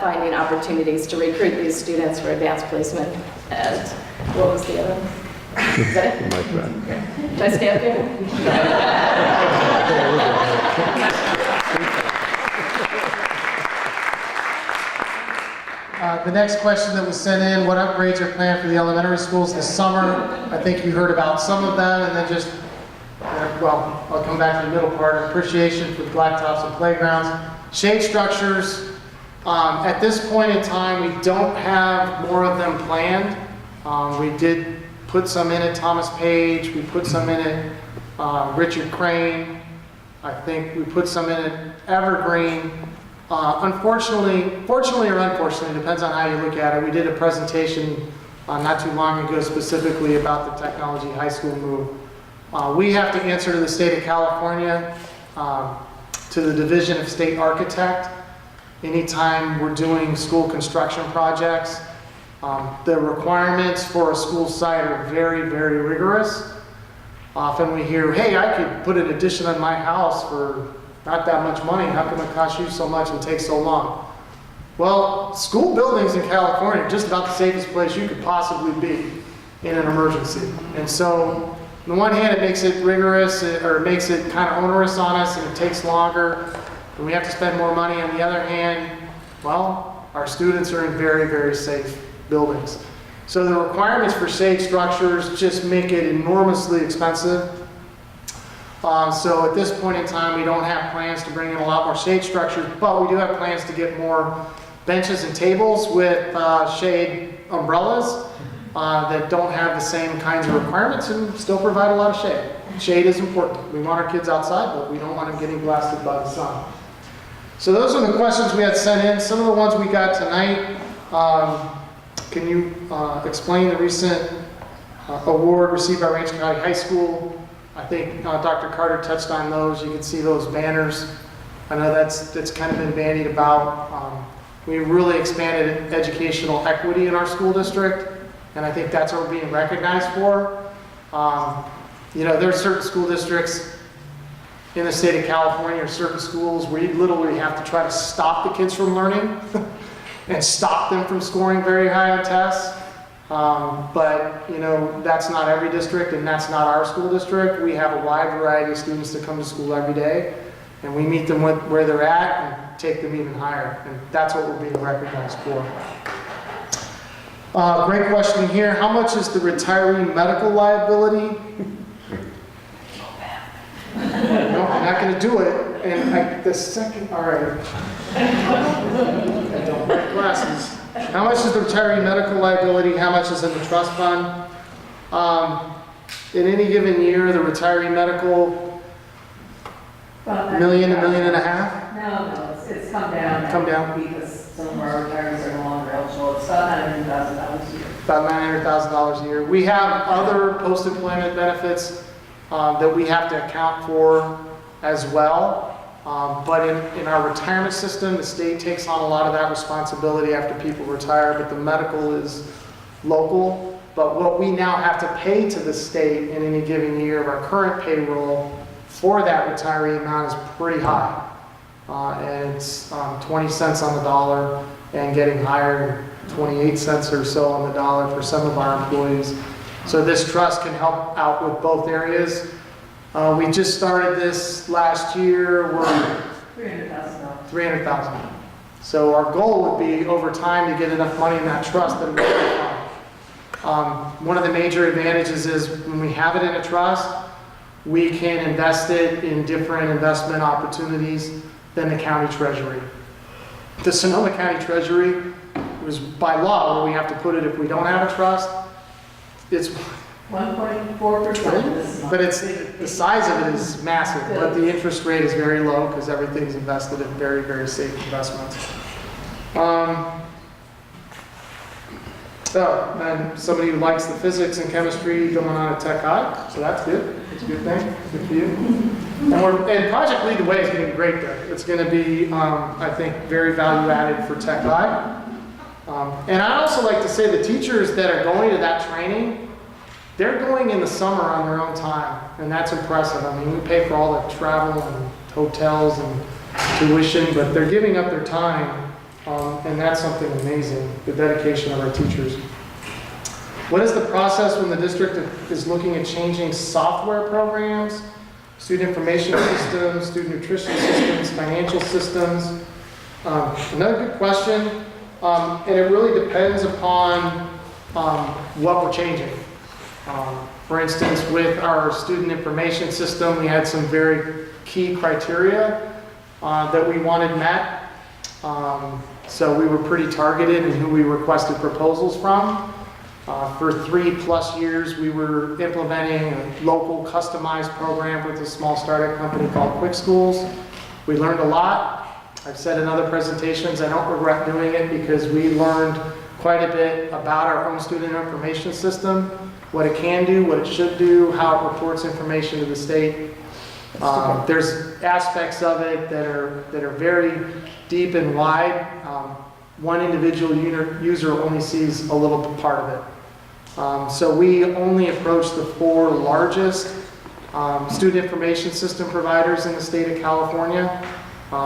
finding opportunities to recruit these students for advanced placement. And what was the other one? Is that it? Should I stay up here? The next question that was sent in, what upgrades are planned for the elementary schools this summer? I think you heard about some of them, and then just, well, I'll come back to the middle part. Appreciation for blacktops and playgrounds. Shade structures, at this point in time, we don't have more of them planned. We did put some in at Thomas Page, we put some in at Richard Crane, I think we put some in at Evergreen. Fortunately or unfortunately, depends on how you look at it, we did a presentation not too long ago specifically about the technology high school move. We have to answer to the state of California, to the Division of State Architect, anytime we're doing school construction projects. The requirements for a school site are very, very rigorous. Often we hear, hey, I could put an addition on my house for not that much money. How come it costs you so much and takes so long? Well, school buildings in California are just about the safest place you could possibly be in an emergency. And so, on the one hand, it makes it rigorous, or it makes it kind of onerous on us, and it takes longer, and we have to spend more money. On the other hand, well, our students are in very, very safe buildings. So the requirements for shade structures just make it enormously expensive. So at this point in time, we don't have plans to bring in a lot more shade structures, but we do have plans to get more benches and tables with shade umbrellas that don't have the same kinds of requirements and still provide a lot of shade. Shade is important. We want our kids outside, but we don't want them getting blasted by the sun. So those are the questions we had sent in. Some of the ones we got tonight. Can you explain the recent award received by Rancho County High School? I think Dr. Carter touched on those. You can see those banners. I know that's kind of been bandied about. We really expanded educational equity in our school district, and I think that's what we're being recognized for. You know, there are certain school districts in the state of California, or certain schools where you literally have to try to stop the kids from learning and stop them from scoring very high on tests. But, you know, that's not every district, and that's not our school district. We have a wide variety of students that come to school every day, and we meet them where they're at and take them even higher. And that's what we're being recognized for. Great question here. How much is the retiree medical liability? No, I'm not going to do it. And all right. I don't wear glasses. How much is the retiree medical liability? How much is in the trust fund? In any given year, the retiree medical, $1 million, $1.5 million? No, it's come down. Come down? Because some of our retirees are no longer eligible. It's about $900,000 a year. About $900,000 a year. We have other post-employment benefits that we have to account for as well. But in our retirement system, the state takes on a lot of that responsibility after people retire, but the medical is local. But what we now have to pay to the state in any given year of our current payroll for that retiree amount is pretty high. And it's 20 cents on the dollar and getting higher, 28 cents or so on the dollar for some of our employees. So this trust can help out with both areas. We just started this last year. We're $300,000. $300,000. So our goal would be over time to get enough money in that trust that it will. One of the major advantages is when we have it in a trust, we can invest it in different investment opportunities than the county treasury. The Sonoma County Treasury was by law where we have to put it if we don't have a trust. It's 1.4% this month. But the size of it is massive, but the interest rate is very low because everything's invested in very, very safe investments. And somebody who likes the physics and chemistry going on at Tech High, so that's good. It's a good thing. Good for you. And Project Lead the Way is going to be great there. It's going to be, I think, very value added for Tech High. And I'd also like to say the teachers that are going to that training, they're going in the summer on their own time, and that's impressive. I mean, we pay for all the travel and hotels and tuition, but they're giving up their time. And that's something amazing, the dedication of our teachers. What is the process when the district is looking at changing software programs, student information systems, student nutrition systems, financial systems? Another good question, and it really depends upon what we're changing. For instance, with our student information system, we had some very key criteria that we wanted met. So we were pretty targeted in who we requested proposals from. For 3+ years, we were implementing a local customized program with a small startup company called Quick Schools. We learned a lot. I've said in other presentations, I don't regret doing it because we learned quite a bit about our own student information system, what it can do, what it should do, how it reports information to the state. There's aspects of it that are very deep and wide. One individual user only sees a little part of it. So we only approached the 4 largest student information system providers in the state of California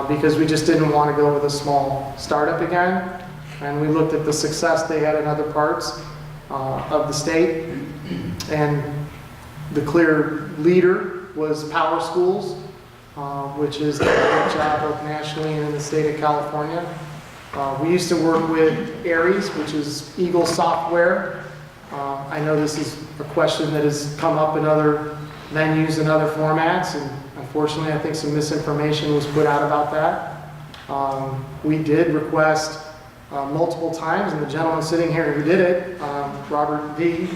because we just didn't want to go with a small startup again. And we looked at the success they had in other parts of the state. And the clear leader was Power Schools, which is the great job both nationally and in the state of California. We used to work with Aries, which is Eagle Software. I know this is a question that has come up in other venues and other formats, and unfortunately I think some misinformation was put out about that. We did request multiple times, and the gentleman sitting here who did it, Robert V.,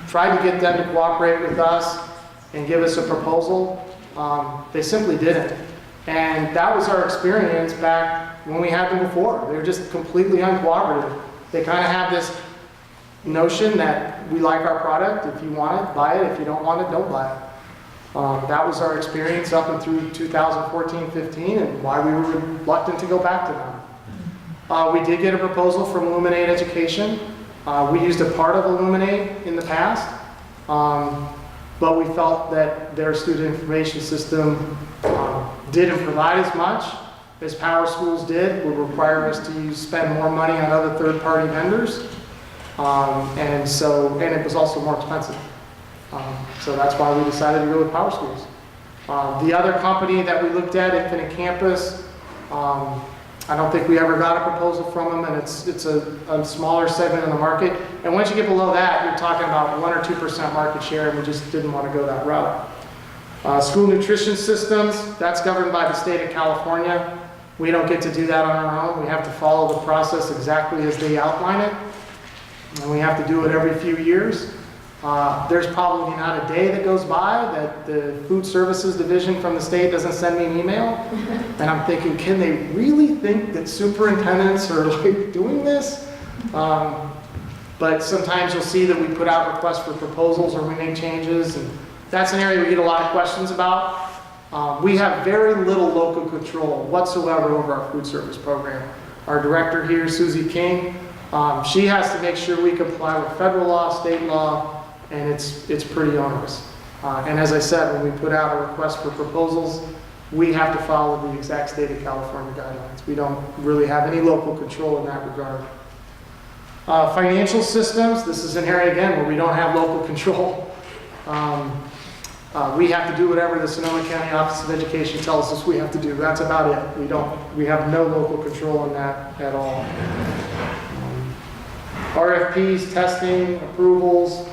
tried to get them to cooperate with us and give us a proposal. They simply didn't. And that was our experience back when we had them before. They were just completely uncooperative. They kind of have this notion that we like our product. If you want it, buy it. If you don't want it, don't buy it. That was our experience up and through 2014-15 and why we were reluctant to go back to them. We did get a proposal from Illuminate Education. We used a part of Illuminate in the past, but we felt that their student information system didn't provide as much as Power Schools did, would require us to spend more money on other third-party vendors, and it was also more expensive. So that's why we decided to go with Power Schools. The other company that we looked at, Infinite Campus, I don't think we ever got a proposal from them, and it's a smaller segment in the market. And once you get below that, you're talking about 1 or 2% market share, and we just didn't want to go that route. School nutrition systems, that's governed by the state of California. We don't get to do that on our own. We have to follow the process exactly as they outline it, and we have to do it every few years. There's probably not a day that goes by that the food services division from the state doesn't send me an email. And I'm thinking, can they really think that superintendents are like doing this? But sometimes you'll see that we put out requests for proposals or we make changes. And that's an area we get a lot of questions about. We have very little local control whatsoever over our food service program. Our director here, Susie King, she has to make sure we comply with federal law, state law, and it's pretty onerous. And as I said, when we put out a request for proposals, we have to follow the exact state of California guidelines. We don't really have any local control in that regard. Financial systems, this is an area again where we don't have local control. We have to do whatever the Sonoma County Office of Education tells us we have to do. That's about it. We have no local control on that at all. RFPs, testing, approvals.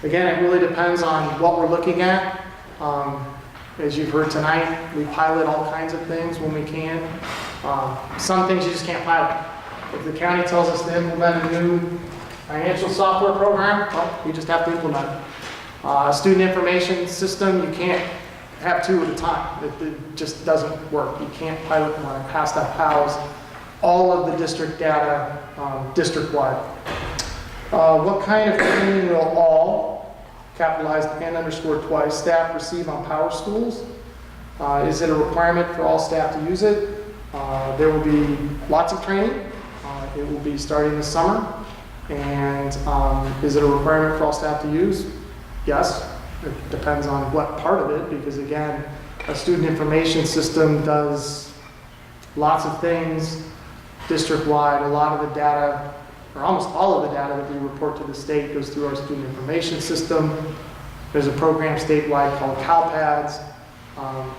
Again, it really depends on what we're looking at. As you've heard tonight, we pilot all kinds of things when we can. Some things you just can't pilot. If the county tells us to implement a new Financial software program, well, we just have to implement it. Student information system, you can't have two at a time. It just doesn't work. You can't pilot one. It has to house all of the district data district-wide. What kind of training will all, capitalized and underscored twice, staff receive on Power Schools? Is it a requirement for all staff to use it? There will be lots of training. It will be starting this summer. And is it a requirement for all staff to use? Yes. It depends on what part of it, because again, a student information system does lots of things district-wide. A lot of the data, or almost all of the data that we report to the state goes through our student information system. There's a program statewide called CalPads,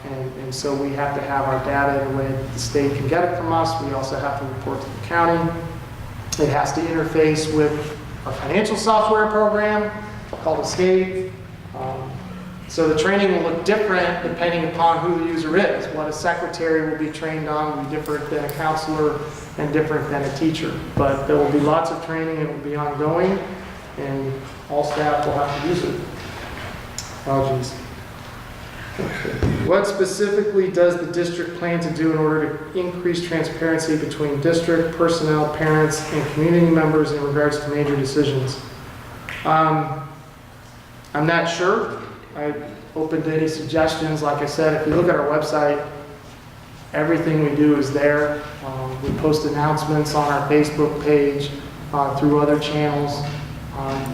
and so we have to have our data in a way that the state can get it from us. We also have to report to the county. It has to interface with our financial software program called Escape. So the training will look different depending upon who the user is. What a secretary will be trained on will be different than a counselor and different than a teacher. But there will be lots of training, it will be ongoing, and all staff will have to use it. Oh, geez. Okay. What specifically does the district plan to do in order to increase transparency between district, personnel, parents, and community members in regards to major decisions? I'm not sure. I'm open to any suggestions. Like I said, if you look at our website, everything we do is there. We post announcements on our Facebook page, through other channels.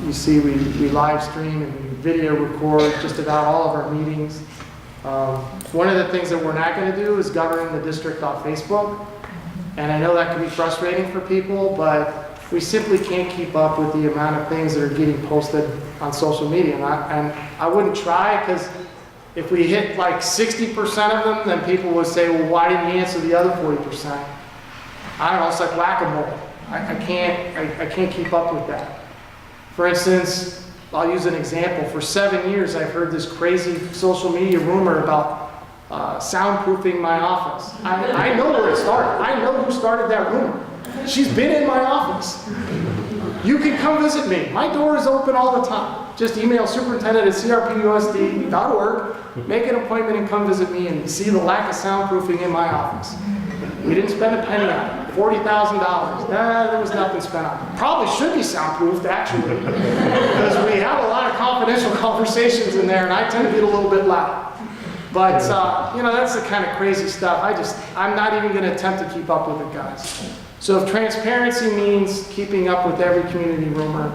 You see we live stream and we video record just about all of our meetings. One of the things that we're not going to do is govern the district on Facebook. And I know that can be frustrating for people, but we simply can't keep up with the amount of things that are getting posted on social media. And I wouldn't try, because if we hit like 60% of them, then people would say, well, why didn't you answer the other 40%? I don't know, it's like whack-a-mole. I can't keep up with that. For instance, I'll use an example. For 7 years, I've heard this crazy social media rumor about soundproofing my office. I know where it started. I know who started that rumor. She's been in my office. You can come visit me. My door is open all the time. Just email superintendent@crpusd.org, make an appointment and come visit me and see the lack of soundproofing in my office. We didn't spend a penny on it. $40,000. Nah, there was nothing spent on it. Probably should be soundproofed, actually, because we have a lot of confidential conversations in there, and I tend to get a little bit loud. But, you know, that's the kind of crazy stuff. I'm not even going to attempt to keep up with it, guys. So if transparency means keeping up with every community rumor,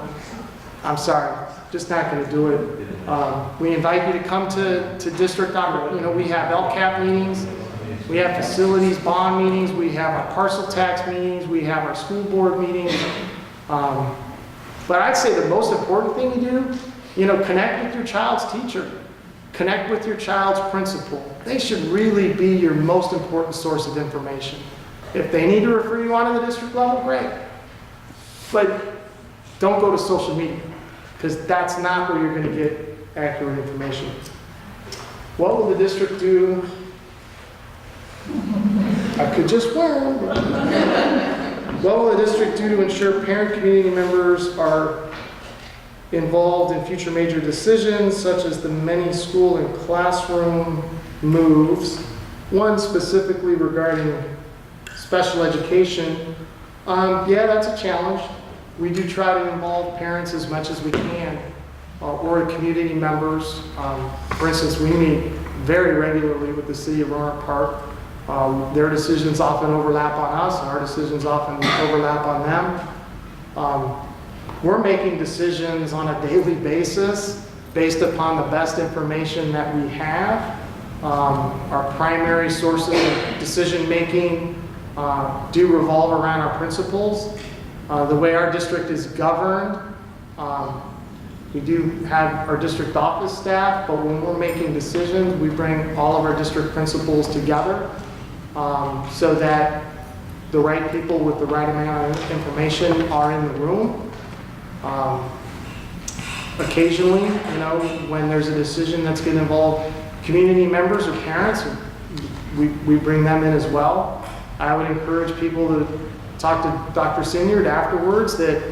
I'm sorry, just not going to do it. We invite you to come to district, you know, we have LCAP meetings, we have facilities bond meetings, we have our parcel tax meetings, we have our school board meetings. But I'd say the most important thing you do, you know, connect with your child's teacher. Connect with your child's principal. They should really be your most important source of information. If they need to refer you on to the district level, great. But don't go to social media, because that's not where you're going to get accurate information. What will the district do? I could just win. What will the district do to ensure parent community members are involved in future major decisions, such as the many school and classroom moves? One specifically regarding special education. Yeah, that's a challenge. We do try to involve parents as much as we can, or community members. For instance, we meet very regularly with the city of Roanoke Park. Their decisions often overlap on us, and our decisions often overlap on them. We're making decisions on a daily basis based upon the best information that we have. Our primary sources of decision making do revolve around our principals. The way our district is governed, we do have our district office staff, but when we're making decisions, we bring all of our district principals together so that the right people with the right amount of information are in the room. Occasionally, you know, when there's a decision that's going to involve community members or parents, we bring them in as well. I would encourage people to talk to Dr. Sinyard afterwards that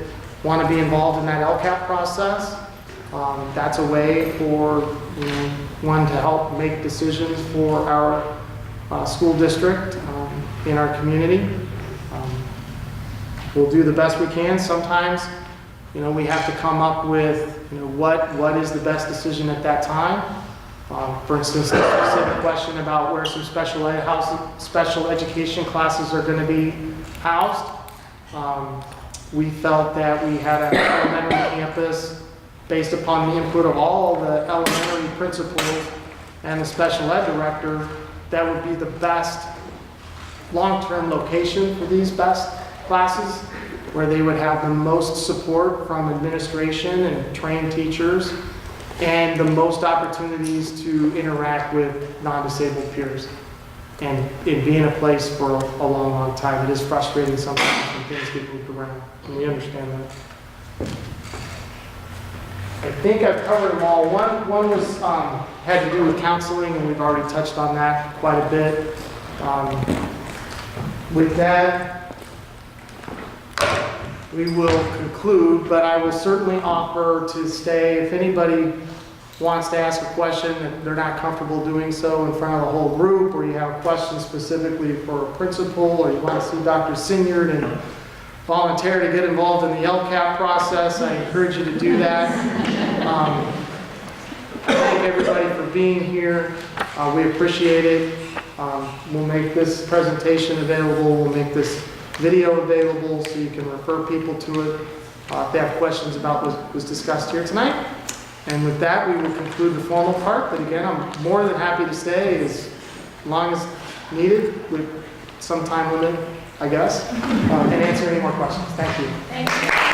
want to be involved in that LCAP process. That's a way for one to help make decisions for our school district in our community. We'll do the best we can. Sometimes, we have to come up with, what is the best decision at that time. For instance, the specific question about where some special education classes are going to be housed. We felt that we had an elementary campus based upon the input of all the elementary principals and the special ed director, that would be the best long-term location for these best classes, where they would have the most support from administration and trained teachers, and the most opportunities to interact with non-disabled peers. And it being a place for a long, long time, it is frustrating sometimes when things get moved around, and we understand that. I think I've covered them all. One was had to do with counseling, and we've already touched on that quite a bit. With that, we will conclude, but I will certainly offer to stay if anybody wants to ask a question and they're not comfortable doing so in front of the whole group, or you have a question specifically for a principal, or you want to see Dr. Sinyard and volunteer to get involved in the LCAP process, I encourage you to do that. Thank everybody for being here. We appreciate it. We'll make this presentation available. We'll make this video available so you can refer people to it if they have questions about what was discussed here tonight. And with that, we will conclude the formal part. But again, I'm more than happy to stay as long as needed, with some time limit, I guess, and answer any more questions. Thank you. Thank you.